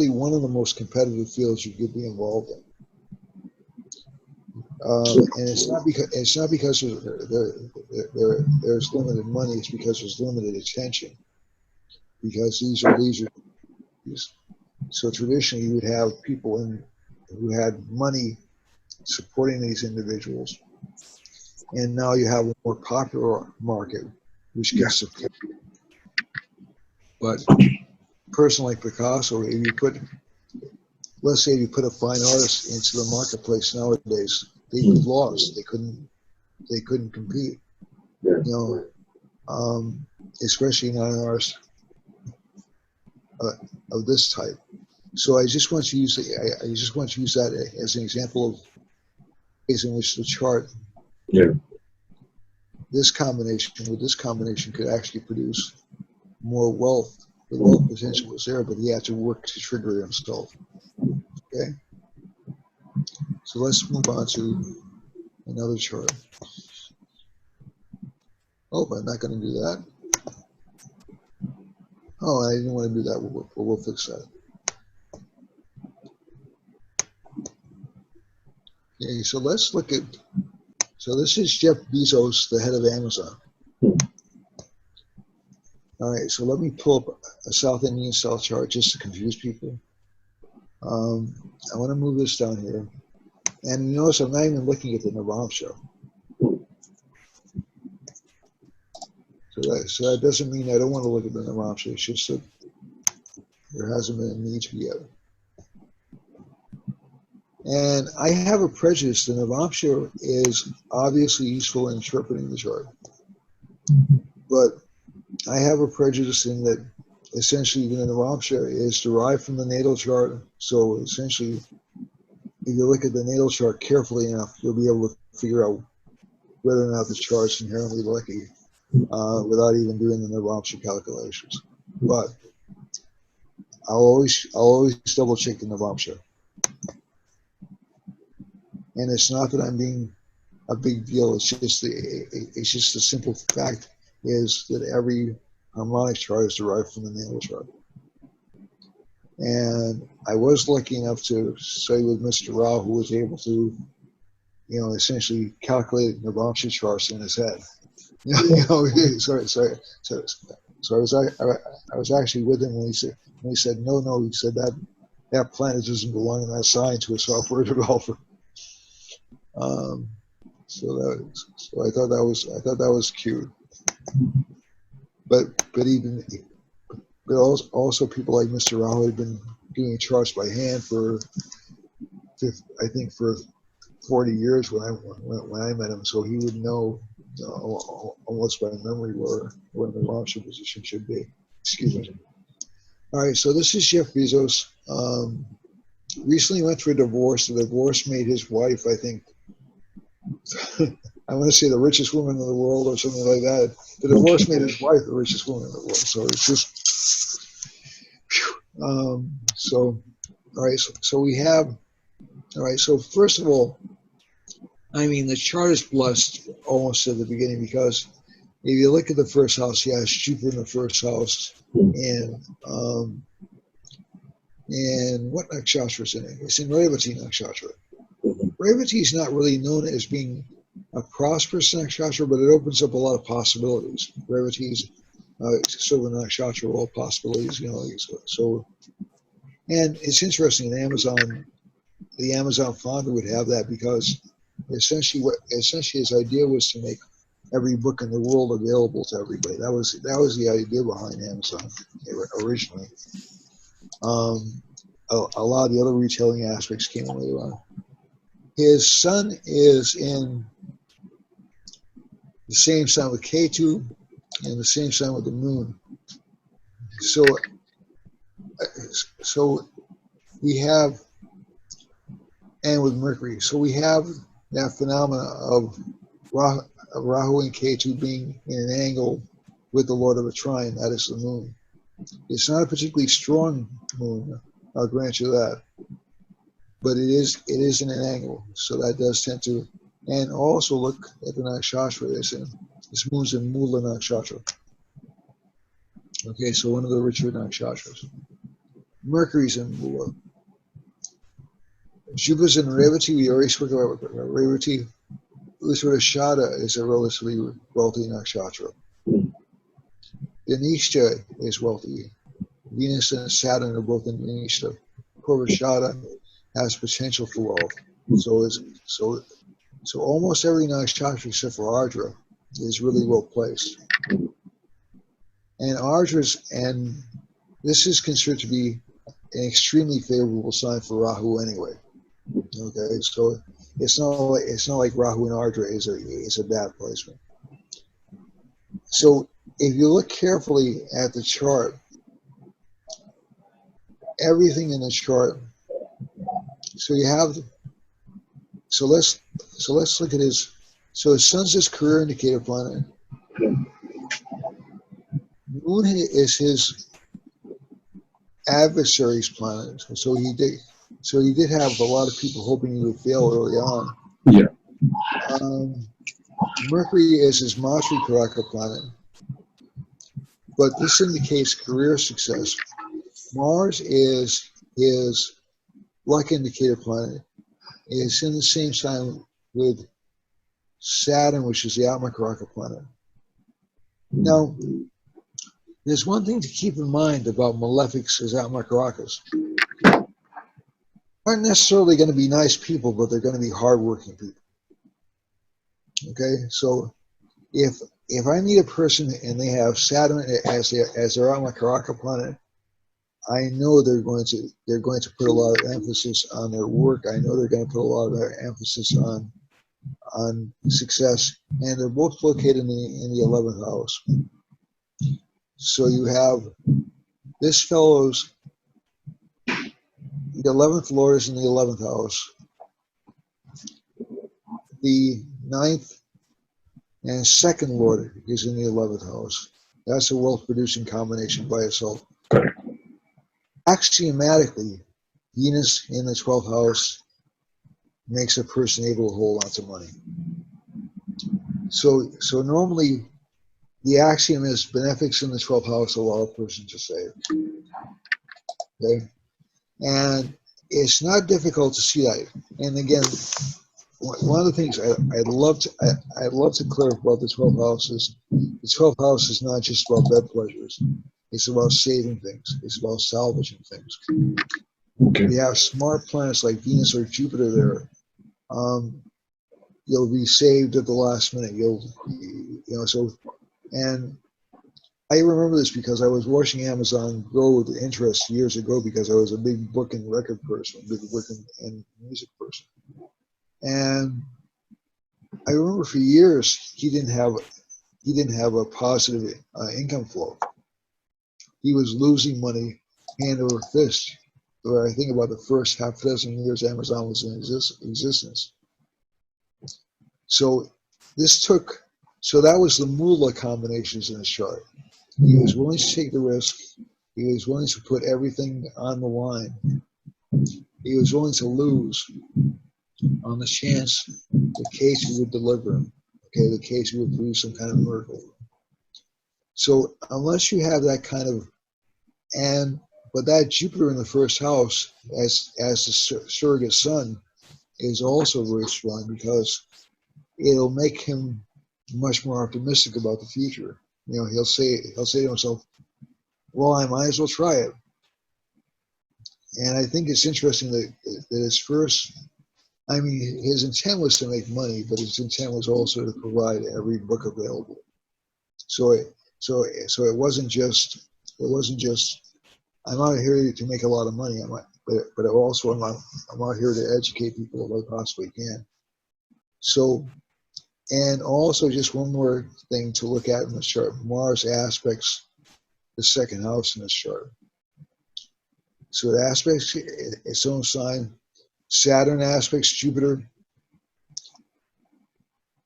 one of the most competitive fields you could be involved in. And it's not because there's limited money. It's because there's limited attention. Because these are leisure. So traditionally, you would have people who had money supporting these individuals, and now you have a more popular market, which gets support. But a person like Picasso, if you put, let's say, you put a fine artist into the marketplace nowadays, they'd be lost. They couldn't compete. You know, especially not an artist of this type. So I just want to use that as an example of ways in which the chart, this combination could actually produce more wealth. The wealth potential was there, but he had to work to trigger it himself. Okay, so let's move on to another chart. Oh, I'm not going to do that. Oh, I didn't want to do that. We'll fix that. Okay, so let's look at. So this is Jeff Bezos, the head of Amazon. All right, so let me pull up a South Indian style chart just to confuse people. I want to move this down here. And you notice I'm not even looking at the Navamsha. So that doesn't mean I don't want to look at the Navamsha. It's just that there hasn't been a need to yet. And I have a prejudice. The Navamsha is obviously useful in interpreting the chart. But I have a prejudice in that essentially the Navamsha is derived from the natal chart. So essentially, if you look at the natal chart carefully enough, you'll be able to figure out whether or not the chart's inherently lucky without even doing the Navamsha calculations. But I'll always double check the Navamsha. And it's not that I'm being a big deal. It's just the simple fact is that every harmonic chart is derived from the natal chart. And I was lucky enough to study with Mr. Rao, who was able to, essentially calculate Navamsha charts in his head. So I was actually with him when he said no. He said that planet doesn't belong in that sign to a software developer. So I thought that was cute. But also people like Mr. Rao had been doing charts by hand for 40 years when I met him, so he would know almost by memory where the launch position should be. Excuse me. All right, so this is Jeff Bezos. Recently went through a divorce. The divorce made his wife, I think, I want to say the richest woman in the world or something like that. The divorce made his wife the richest woman in the world. So it's just, so, all right. So we have, all right. So first of all, I mean, the chart is blessed almost at the beginning because if you look at the first house, he has Jupiter in the first house, and what nakshatra is in it? It's in Revati nakshatra. Revati is not really known as being a prosperous nakshatra, but it opens up a lot of possibilities. Revati is sort of a nakshatra of all possibilities, So, and it's interesting. The Amazon founder would have that because essentially his idea was to make every book in the world available to everybody. That was the idea behind Amazon originally. A lot of the other retailing aspects came later on. His sun is in the same sign with Ketu and the same sign with the moon. So we have, and with Mercury. So we have that phenomena of Rahu and Ketu being in an angle with the Lord of a trine, that is the moon. It's not a particularly strong moon, I'll grant you that. But it is in an angle, so that does tend to. And also look at the nakshatra it's in. This moon's in Mula nakshatra. Okay, so one of the richer nakshatras. Mercury's in Mula. Jupiter's in Revati. We already spoke about Revati. Uttarashada is a relatively wealthy nakshatra. Dhanishta is wealthy. Venus and Saturn are both in Dhanishta. Purvashada has potential for wealth. So almost every nakshatra except for Ardra is really well placed. And this is considered to be an extremely favorable sign for Rahu anyway. Okay, so it's not like Rahu and Ardra is a bad placement. So if you look carefully at the chart, everything in the chart. So let's look at his. So his sun's his career indicator planet. Moon is his adversary's planet. So he did have a lot of people hoping he would fail early on. Yeah. Mercury is his Matri Karaka planet. But this indicates career success. Mars is his luck indicator planet. It's in the same sign with Saturn, which is the Atmakaraka planet. Now, there's one thing to keep in mind about malefics as Atmakarakas. Aren't necessarily going to be nice people, but they're going to be hardworking people. Okay, so if I meet a person and they have Saturn as their Atmakaraka planet, I know they're going to put a lot of emphasis on their work. I know they're going to put a lot of emphasis on success, and they're both located in the 11th house. So you have this fellow's the 11th lord is in the 11th house. The 9th and 2nd lord is in the 11th house. That's a wealth-producing combination by itself. Correct. Axiomatically, Venus in the 12th house makes a person able to hold on to money. So normally, the axiom is benefics in the 12th house allow a person to save. Okay, and it's not difficult to see that. And again, one of the things I'd love to clear up about the 12th house is the 12th house is not just about bed pleasures. It's about saving things. It's about salvaging things. Okay. You have smart planets like Venus or Jupiter there. You'll be saved at the last minute. And I remember this because I was watching Amazon grow with interest years ago because I was a big book and record person, a big book and music person. And I remember for years he didn't have a positive income flow. He was losing money hand over fist. Where I think about the first half dozen years Amazon was in existence. So that was the Mula combinations in his chart. He was willing to take the risk. He was willing to put everything on the line. He was willing to lose on the chance the case would deliver him. Okay, the case would produce some kind of miracle. So unless you have that kind of, but that Jupiter in the first house as the surrogate sun is also very strong because it'll make him much more optimistic about the future. You know, he'll say to himself, well, I might as well try it. And I think it's interesting that his first, I mean, his intent was to make money, but his intent was also to provide every book available. So it wasn't just I'm out here to make a lot of money. But also I'm out here to educate people if I possibly can. So, and also just one more thing to look at in this chart: Mars aspects the 2nd house in this chart. So it aspects its own sign. Saturn aspects Jupiter.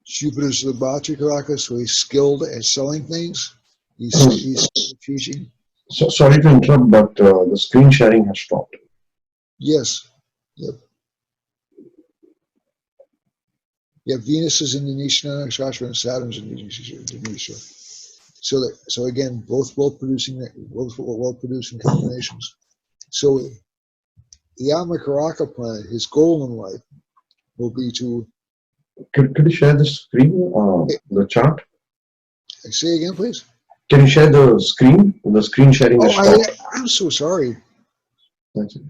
Jupiter's the Bhatri Karaka, so he's skilled at selling things. He's skilled at teaching. So sorry to interrupt, but the screen sharing has stopped. Yes. Yep. Yeah, Venus is in Denisha Nakshatra and Saturn's in Denisha. So again, both well-producing combinations. So the Amakaraka planet, his goal in life will be to Could you share the screen, the chart? say again, please. Can you share the screen? The screen sharing is Oh, stopped. I'm so sorry. That's it.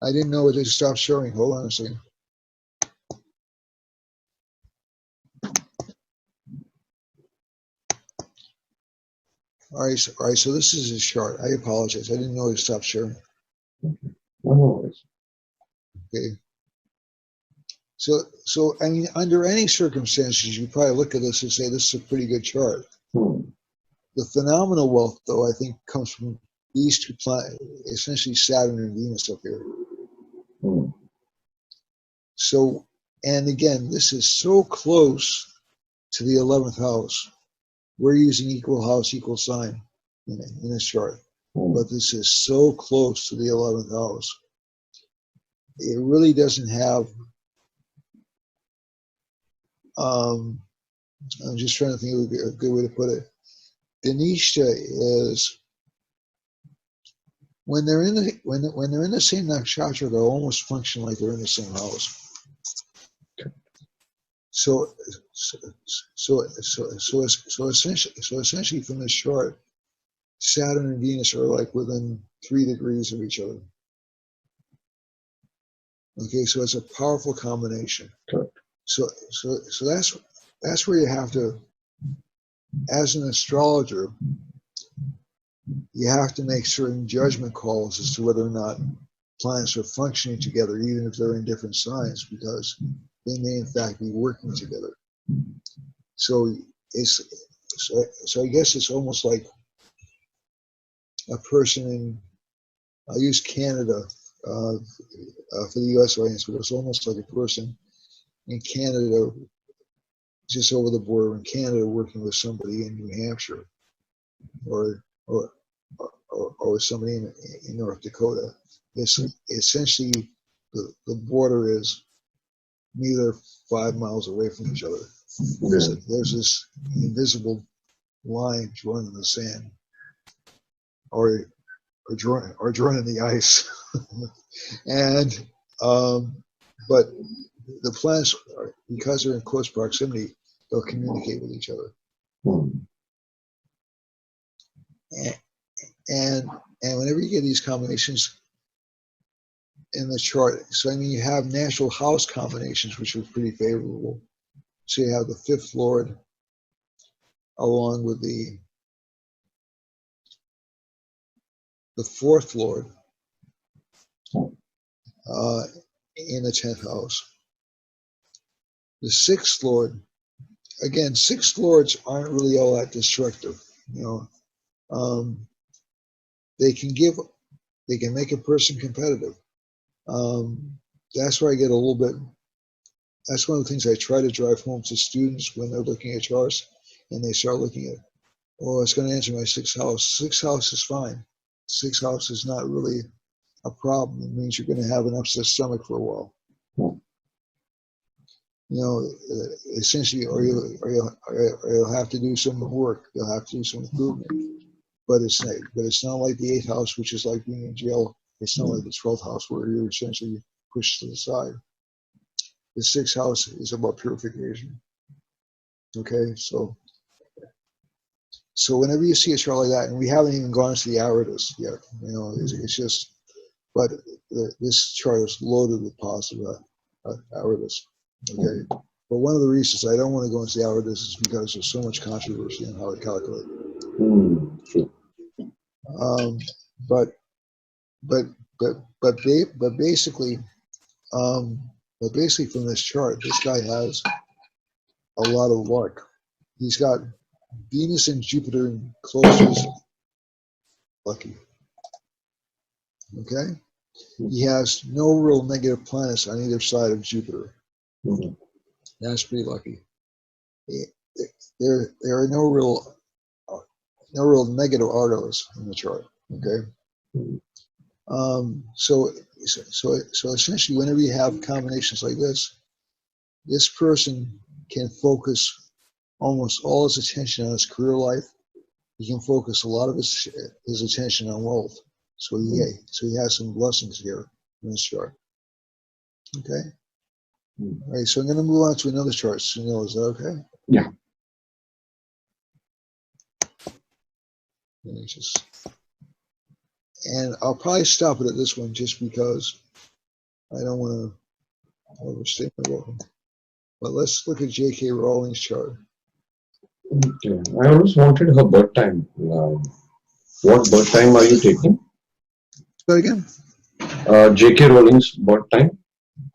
I didn't know it had stopped showing. Hold on a second. All right. So this is his chart. I apologize. I didn't know it stopped sharing. Oh, Okay. So I mean, under any circumstances, you probably look at this and say this is a pretty good chart. The phenomenal wealth, though, I think comes from these two planets, essentially Saturn and Venus up here. So, and again, this is so close to the 11th house. We're using equal house, equal sign in this chart, but this is so close to the 11th house. It really doesn't have. I'm just trying to think of a good way to put it. Denisha is when they're in the same nakshatra, they'll almost function like they're in the same house. So essentially from this chart, Saturn and Venus are like within 3 degrees of each other. Okay, so it's a powerful combination. Correct. So that's where you have to, as an astrologer, you have to make certain judgment calls as to whether or not planets are functioning together, even if they're in different signs, because they may in fact be working together. So I guess it's almost like a person in, I'll use Canada for the U.S. audience, but it's almost like a person in Canada, just over the border in Canada, working with somebody in New Hampshire, or with somebody in North Dakota. It's essentially the border is neither 5 miles away from each other. There's this invisible line drawn in the sand, or drawn in the ice, and but the planets, because they're in close proximity, they'll communicate with each other. And whenever you get these combinations in the chart, so I mean, you have natural house combinations, which are pretty favorable. So you have the 5th Lord along with the 4th Lord in the 10th house. The 6th Lord, again, 6th Lords aren't really all that destructive. They can make a person competitive. That's where I get a little bit. That's one of the things I try to drive home to students when they're looking at charts and they start looking at, oh, it's going to answer my 6th house. 6th house is fine. 6th house is not really a problem. It means you're going to have an upset stomach for a while. Essentially, or you'll have to do some work. You'll have to do some improvement. But it's not like the 8th house, which is like being in jail. It's not like the 12th house where you're essentially pushed to the side. The 6th house is about purification. Okay, so whenever you see a chart like that, and we haven't even gone to the Aratus yet, it's just, but this chart is loaded with positive Aratus. Okay, but one of the reasons I don't want to go into the Aratus is because there's so much controversy on how to calculate. But basically from this chart, this guy has a lot of luck. He's got Venus and Jupiter in closest, lucky. Okay, he has no real negative planets on either side of Jupiter. That's pretty lucky. There are no real negative argos in the chart. Okay, so so essentially, whenever you have combinations like this person can focus almost all his attention on his career life. He can focus a lot of his attention on wealth. So he has some blessings here in this chart. Okay. All right. So I'm going to move on to another chart. Sunil, is that okay? Yeah. And I'll probably stop it at this one just because I don't want to overstay my welcome. But let's look at J.K. Rowling's chart. Okay. I always wanted her birth time. What birth time are you taking? Say again? J.K. Rowling's birth time?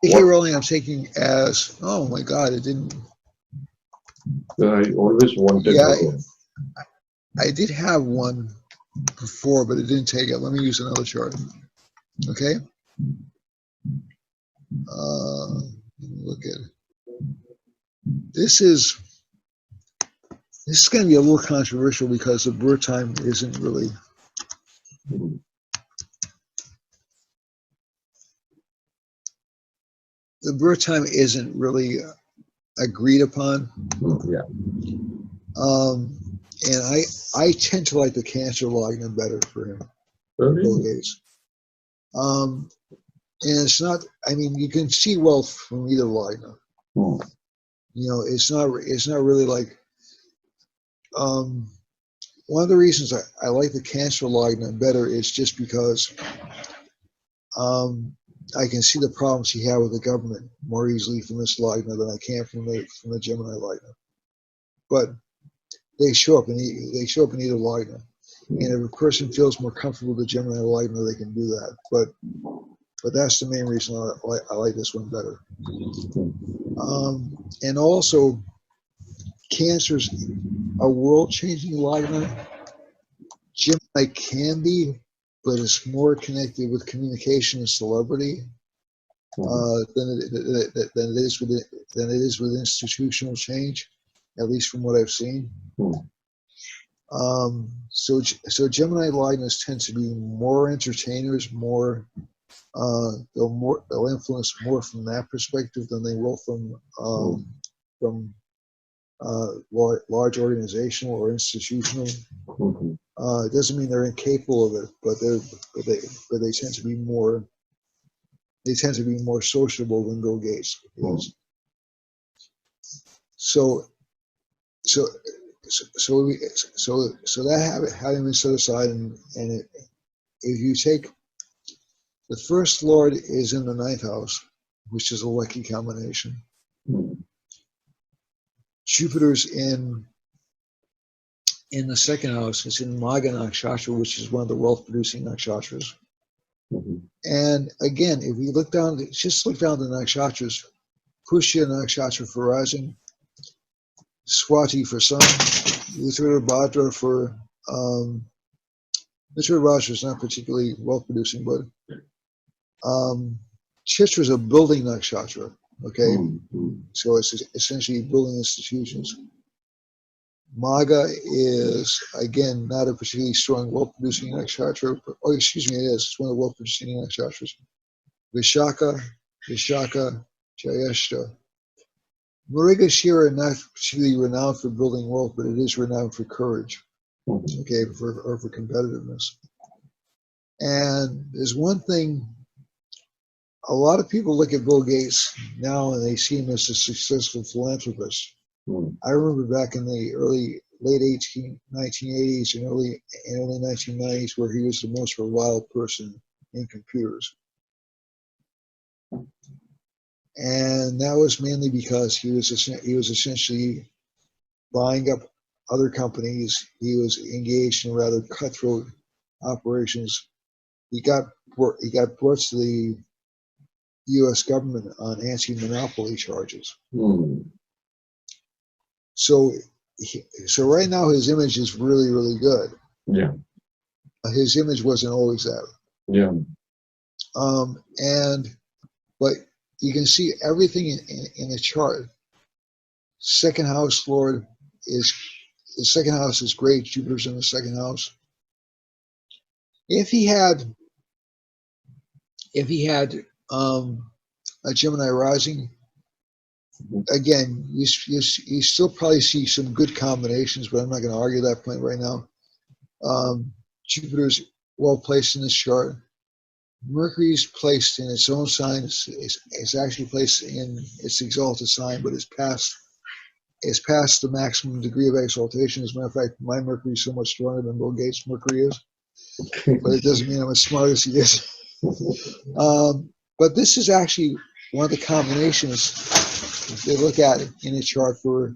J.K. Rowling I'm taking as, oh my God, it didn't. I always wanted her. I did have one before, but it didn't take it. Let me use another chart. Okay. Look at it. This is going to be a little controversial because the birth time isn't really. The birth time isn't really agreed upon. Yeah. And I tend to like the Cancer Lagna better for him. Really? Bill Gates. And it's not. I mean, you can see wealth from either Lagna. You know, it's not really like. One of the reasons I like the Cancer Lagna better is just because I can see the problems he had with the government more easily from this Lagna than I can from the Gemini Lagna. But they show up in either Lagna, and if a person feels more comfortable with the Gemini Lagna, they can do that. But that's the main reason I like this one better. And also, Cancer's a world-changing Lagna. Gemini can be, but it's more connected with communication and celebrity than it is with institutional change, at least from what I've seen. So Gemini Lagnas tend to be more entertainers, more they'll influence more from that perspective than they will from large organizational or institutional. It doesn't mean they're incapable of it, but they tend to be more. They tend to be more sociable than Bill Gates is. So that having been set aside, if you take the first lord is in the ninth house, which is a lucky combination. Jupiter's in the second house. It's in Magha Nakshatra, which is one of the wealth-producing nakshatras. And again, if we look down, just look down the nakshatras. Pushya Nakshatra for rising, Swati for sun, Uttara Bhadra for Uttara Bhadra is not particularly wealth-producing, but Chitra is a building nakshatra. Okay, so it's essentially building institutions. Magha is, again, not a particularly strong wealth-producing nakshatra. Oh, excuse me, it is. It's one of the wealth-producing nakshatras. Vishaka, Jayeshta. Mrigashira are not particularly renowned for building wealth, but it is renowned for courage, okay, for competitiveness. And there's one thing, a lot of people look at Bill Gates now and they see him as a successful philanthropist. I remember back in the late 1980s and early 1990s where he was the most reliable person in computers. And that was mainly because he was essentially buying up other companies. He was engaged in rather cutthroat operations. He got brought to the U.S. government on anti-monopoly charges. So right now his image is really, really good. Yeah. His image wasn't always that. Yeah. But you can see everything in the chart. Second house lord is, the second house is great. Jupiter's in the second house. If he had if he had a Gemini rising, again, you still probably see some good combinations, but I'm not going to argue that point right now. Jupiter's well placed in this chart. Mercury's placed in its own sign. It's actually placed in its exalted sign, but it's past the maximum degree of exaltation. As a matter of fact, my Mercury is so much stronger than Bill Gates' Mercury is, but it doesn't mean I'm as smart as he is. But this is actually one of the combinations they look at in a chart for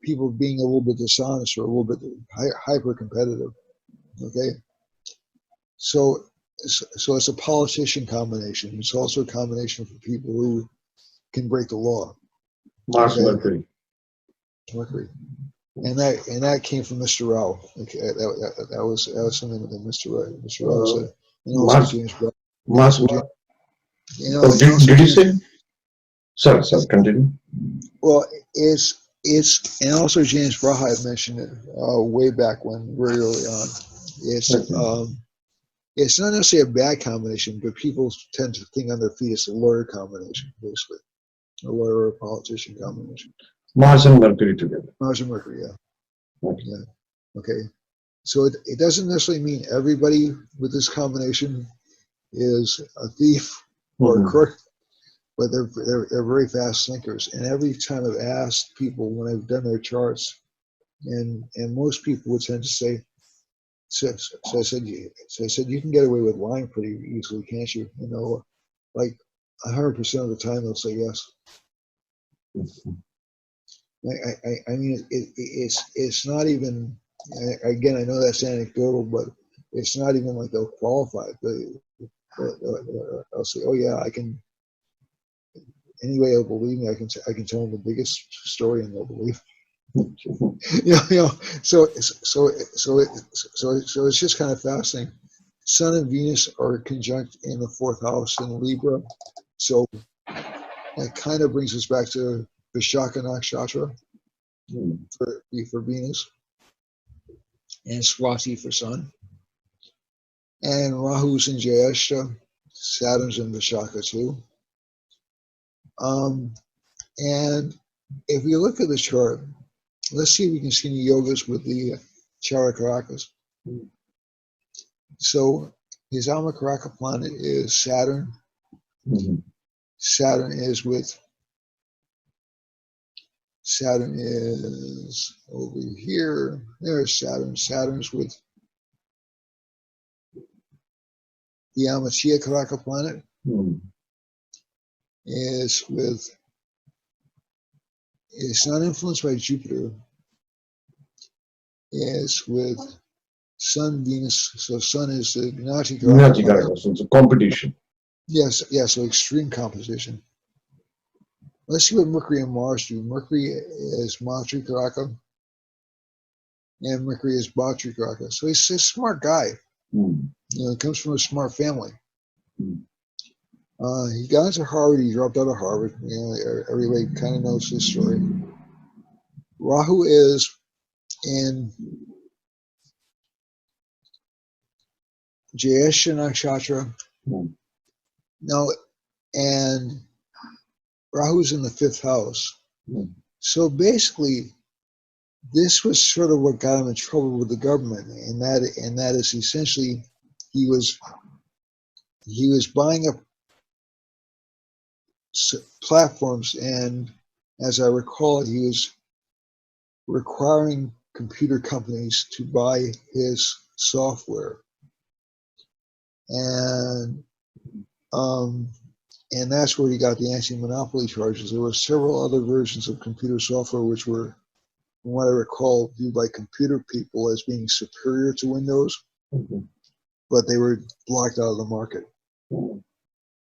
people being a little bit dishonest or a little bit hyper competitive. Okay, so it's a politician combination. It's also a combination for people who can break the law. Mars Mercury. Mercury, and that came from Mr. Rao. Okay, that was something that Mr. Rao said. And also Mars, James Brown. Mars, did you say? Sorry, continue. Well, it's and also James Braha mentioned it way back when, very early on. It's not necessarily a bad combination, but people tend to think on their feet it's a lawyer combination, basically, a lawyer or a politician combination. Mars and Mercury together. Mars and Mercury, yeah. Okay. Yeah. Okay. So it doesn't necessarily mean everybody with this combination is a thief or a crook, but they're very fast thinkers. And every time I've asked people when I've done their charts, and most people would tend to say, so I said you can get away with lying pretty easily, can't you? You know, like 100% of the time they'll say yes. I mean, it's not even. Again, I know that's anecdotal, but it's not even like they'll qualify. I'll say, oh yeah, I can. Any way they'll believe me, I can tell them the biggest story and they'll believe. So it's just kind of fascinating. Sun and Venus are conjunct in the 4th house in Libra, so that kind of brings us back to Vishaka Nakshatra for Venus, and Swati for Sun, and Rahu's in Jyeshtha, Saturn's in Vishaka too. And if we look at the chart, let's see if we can see any yogas with the Charakarakas. So his Almakaraka planet is Saturn. Saturn is over here. There's Saturn. Saturn's with the Amachya Karaka planet. It's not influenced by Jupiter. It's with Sun, Venus. So Sun is the Nati Karaka. So it's a competition. Yes, so extreme competition. Let's see what Mercury and Mars do. Mercury is Matri Karaka, and Mercury is Bhatri Karaka. So he's a smart guy. You know, he comes from a smart family. He got into Harvard. He dropped out of Harvard. You know, everybody kind of knows his story. Rahu is in Jyeshtha Nakshatra. Now, and Rahu's in the 5th house. So basically, this was sort of what got him in trouble with the government, and that is essentially he was buying up platforms, and as I recall it, he was requiring computer companies to buy his software, and that's where he got the anti-monopoly charges. There were several other versions of computer software which were, from what I recall, viewed by computer people as being superior to Windows, but they were blocked out of the market.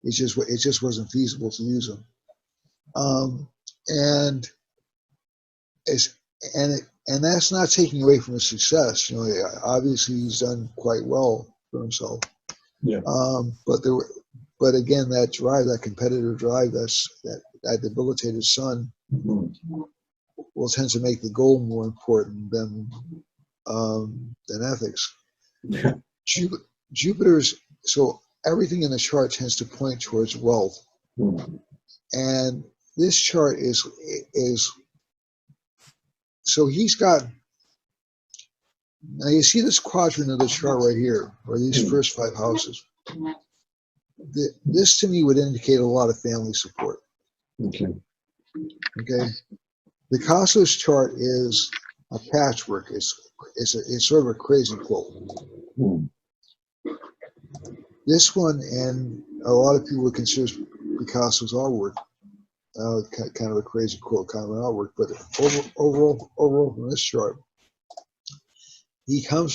It just wasn't feasible to use them, and that's not taking away from his success. You know, obviously he's done quite well for himself. Yeah. But again, that drive, that competitive drive, that debilitated Sun will tend to make the goal more important than ethics. Yeah. Jupiter's, so everything in the chart tends to point towards wealth. Hmm. And this chart is so he's got, now you see this quadrant of the chart right here, or these first 5 houses. This to me would indicate a lot of family support. Okay. Okay, the Cosmos chart is a patchwork. It's sort of a crazy quilt. Hmm. This one, and a lot of people would consider Picasso's artwork kind of a crazy quilt, kind of an artwork. But overall from this chart, he did come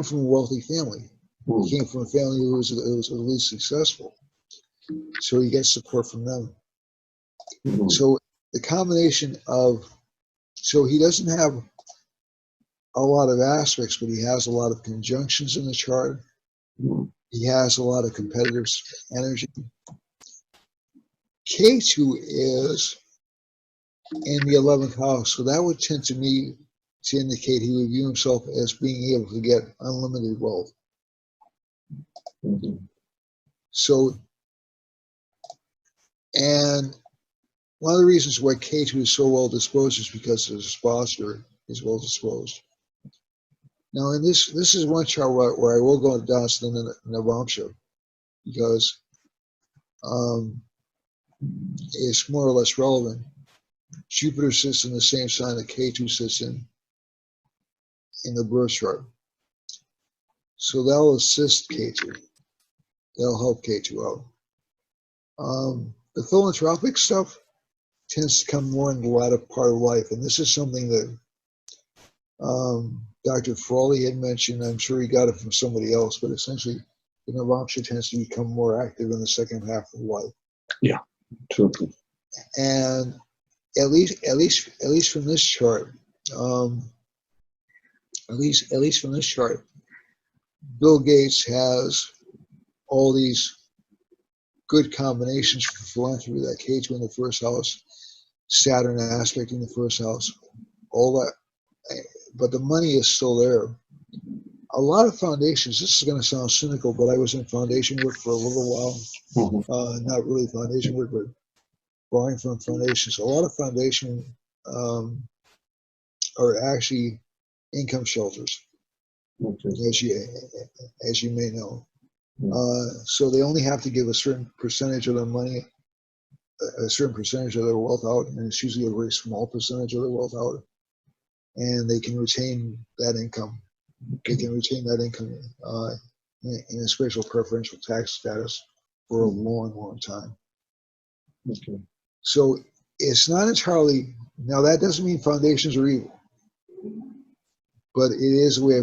from a wealthy family. Hmm. He came from a family who was at least successful, so he gets support from them. Hmm. So the combination of, so he doesn't have a lot of aspects, but he has a lot of conjunctions in the chart. Hmm. He has a lot of competitive energy. K2 is in the 11th house, so that would tend to me to indicate he would view himself as being able to get unlimited wealth. Hmm. So, and one of the reasons why K2 is so well disposed is because his posture is well disposed. Now, in this is one chart where I will go down to the Navamsha, because it's more or less relevant. Jupiter sits in the same sign that K2 sits in the birth chart. So that'll assist K2. That'll help K2 out. The philanthropic stuff tends to come more in the latter part of life, and this is something that Dr. Frawley had mentioned. I'm sure he got it from somebody else, but essentially the Navamsha tends to become more active in the second half of life. Yeah, true. And at least from this chart, at least from this chart, Bill Gates has all these good combinations for philanthropy, that K2 in the first house, Saturn aspect in the first house, all that. But the money is still there. A lot of foundations, this is going to sound cynical, but I was in foundation work for a little while. Hmm. Not really foundation work, but borrowing from foundations. A lot of foundation are actually income shelters, Okay. as you may know. So they only have to give a certain percentage of their money, a certain percentage of their wealth out, and it's usually a very small percentage of their wealth out, and they can retain that income. They can retain that income in a special preferential tax status for a long, long time. Okay. So it's not entirely, now that doesn't mean foundations are evil, but it is a way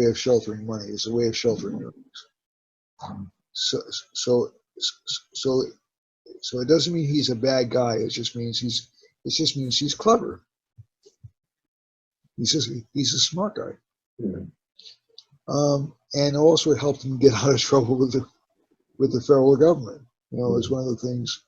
of sheltering money. It's a way of sheltering earnings. So it doesn't mean he's a bad guy. It just means he's clever. He's a smart guy. Yeah. And also it helped him get out of trouble with the federal government. It's one of the things.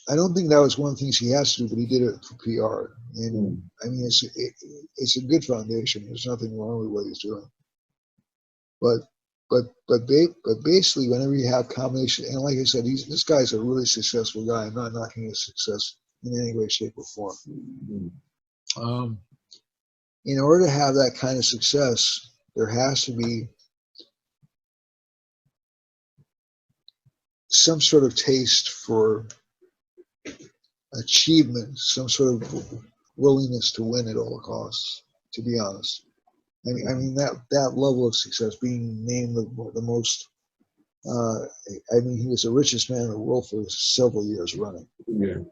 I don't think that was one of the things he has to do, but he did it for PR. And I mean, it's a good foundation. There's nothing wrong with what he's doing. But basically, whenever you have combination, and like I said, this guy's a really successful guy. I'm not knocking his success in any way, shape, or form. In order to have that kind of success, there has to be some sort of taste for achievement, some sort of willingness to win at all costs, to be honest. I mean that level of success, being named the most, I mean, he was the richest man in the world for several years running. Yeah.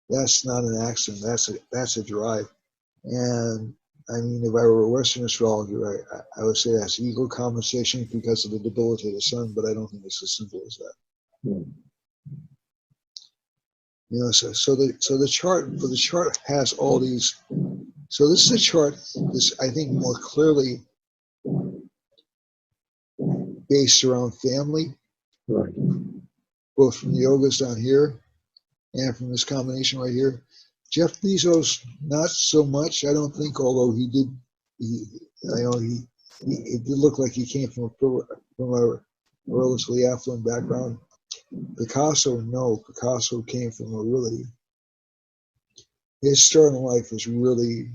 That's not an accident. That's a drive. And I mean, if I were a Western astrologer, I would say that's ego compensation because of the debilitated sun, but I don't think it's as simple as that. So the chart has all these. So this is a chart that's, I think, more clearly based around family, Right. both from the yogas down here and from this combination right here. Jeff Bezos, not so much, I don't think, although he did it did look like he came from a relatively affluent background. Picasso, no. Picasso came from a really, his start in life was really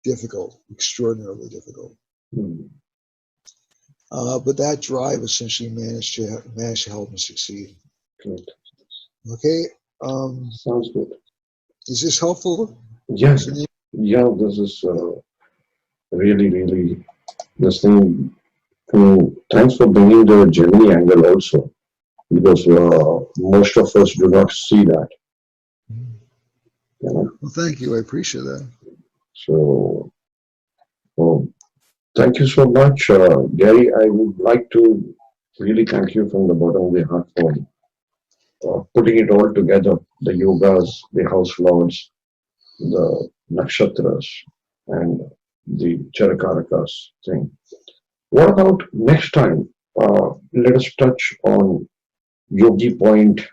difficult, extraordinarily difficult. But that drive essentially managed to help him succeed. Good. Okay, Sounds good. is this helpful? Yes. Yeah, this is really this thing. Thanks for bringing the Gemini angle also, because most of us do not see that. You know? Well, thank you. I appreciate that. So, thank you so much, Gary. I would like to really thank you from the bottom of the heart for putting it all together, the yogas, the house lords, the nakshatras, and the charakarakas thing. What about next time? Let us touch on yogi point,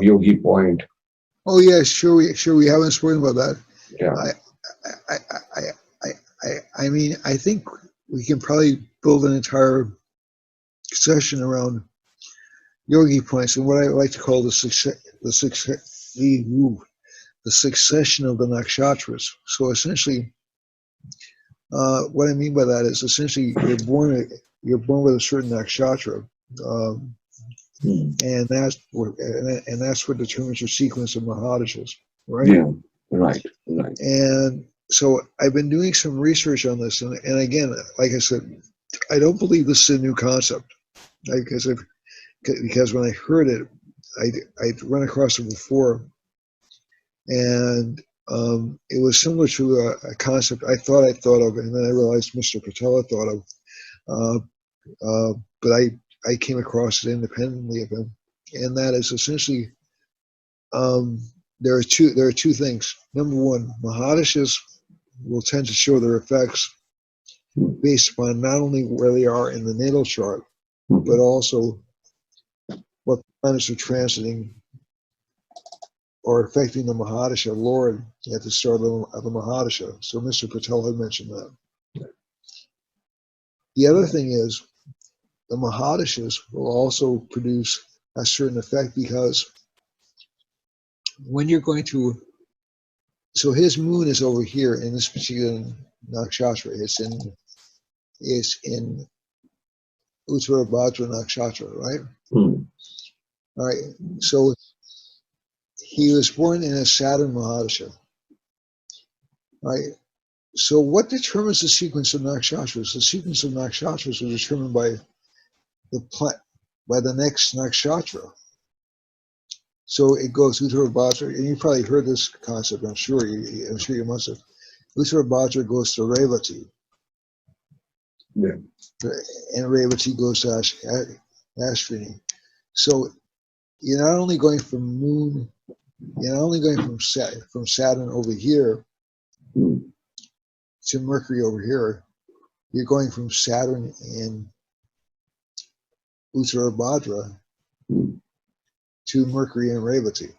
yogi point. Oh yeah, sure. We haven't spoken about that. Yeah. I mean, I think we can probably build an entire session around yogi points and what I like to call the succession of the nakshatras. So essentially, what I mean by that is essentially you're born with a certain nakshatra, and that's what determines your sequence of mahadashas, right? Yeah. Right. And so I've been doing some research on this, and again, like I said, I don't believe this is a new concept, because when I heard it, I'd run across it before, and it was similar to a concept I thought of, and then I realized Mr. Patel had thought of, but I came across it independently of him, and that is essentially there are two things. Number one, mahadashas will tend to show their effects based upon not only where they are in the natal chart, but also what planets are transiting or affecting the mahadasha lord at the start of the mahadasha. So Mr. Patel had mentioned that. The other thing is the mahadashas will also produce a certain effect, because when you're going to, so his moon is over here in this particular nakshatra. It's in Uttara Bhadra nakshatra, right? All right. So he was born in a Saturn mahadasha. Right. So what determines the sequence of nakshatras? The sequence of nakshatras are determined by the next nakshatra. So it goes Uttara Bhadra, and you probably heard this concept. I'm sure you must have. Uttara Bhadra goes to Revati. Yeah. And Revati goes to Ashvini. So you're not only going from moon, you're not only going from Saturn over here to Mercury over here, you're going from Saturn in Uttara Bhadra to Mercury in Revati.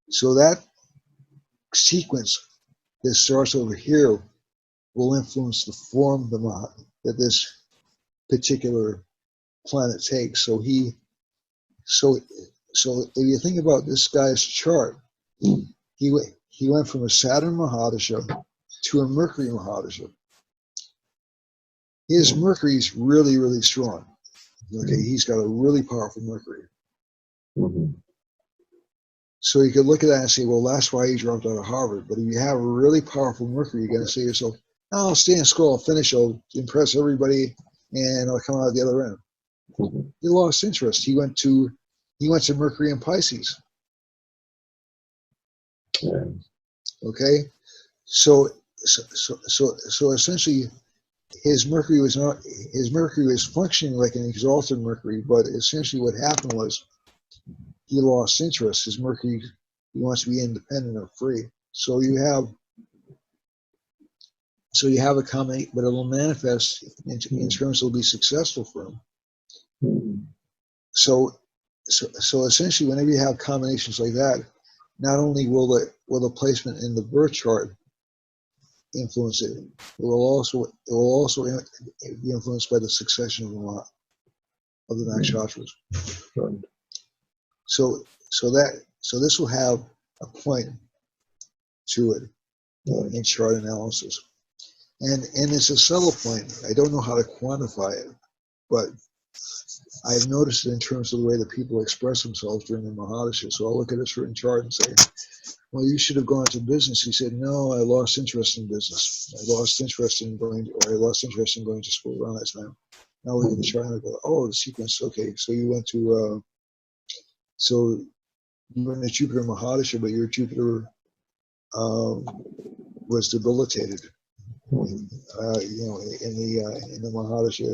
So that sequence that starts over here will influence the form that this particular planet takes. So if you think about this guy's chart, he went from a Saturn mahadasha to a Mercury mahadasha. His Mercury is really strong. Okay, he's got a really powerful Mercury. So you could look at that and say, well, that's why he dropped out of Harvard. But if you have a really powerful Mercury, you're going to say to yourself, oh, I'll stay in school, I'll finish, I'll impress everybody, and I'll come out the other end. He lost interest. He went to Mercury in Pisces. Yeah. Okay, so essentially, his Mercury was functioning like an exalted Mercury, but essentially what happened was he lost interest. His Mercury, he wants to be independent or free. So you have a combination, but it will manifest in terms it will be successful for him. So essentially, whenever you have combinations like that, not only will the placement in the birth chart influence it, it will also be influenced by the succession of the nakshatras. Right. So this will have a point to it in chart analysis, and it's a subtle point. I don't know how to quantify it, but I've noticed it in terms of the way that people express themselves during the Mahadasha. So I'll look at a certain chart and say, well, you should have gone to business. He said, no, I lost interest in business. I lost interest in going to school around that time. Now look at the chart and I go, oh, the sequence. Okay, so you went to, so you went to Jupiter Mahadasha, but your Jupiter was debilitated. In the Mahadasha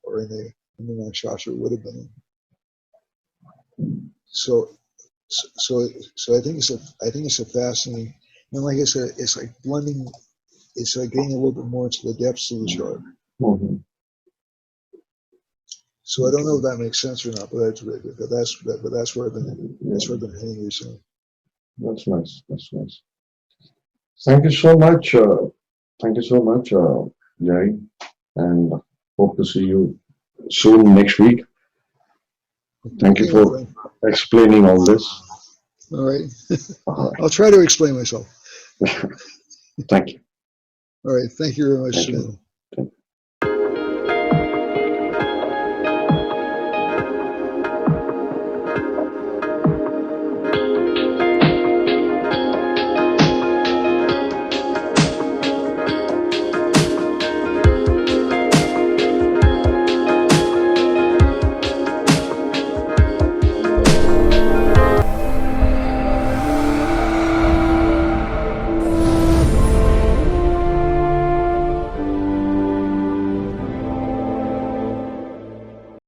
or in the nakshatra would have been. So I think it's a fascinating, and like I said, it's like blending. It's like getting a little bit more into the depths of the chart. Mm-hmm. So I don't know if that makes sense or not, but that's where I've been heading recently. That's nice. That's nice. Thank you so much. Jerry, and hope to see you soon next week. Thank you for explaining all this. All right. I'll try to explain myself. Thank you. All right. Thank you very much. Thank you.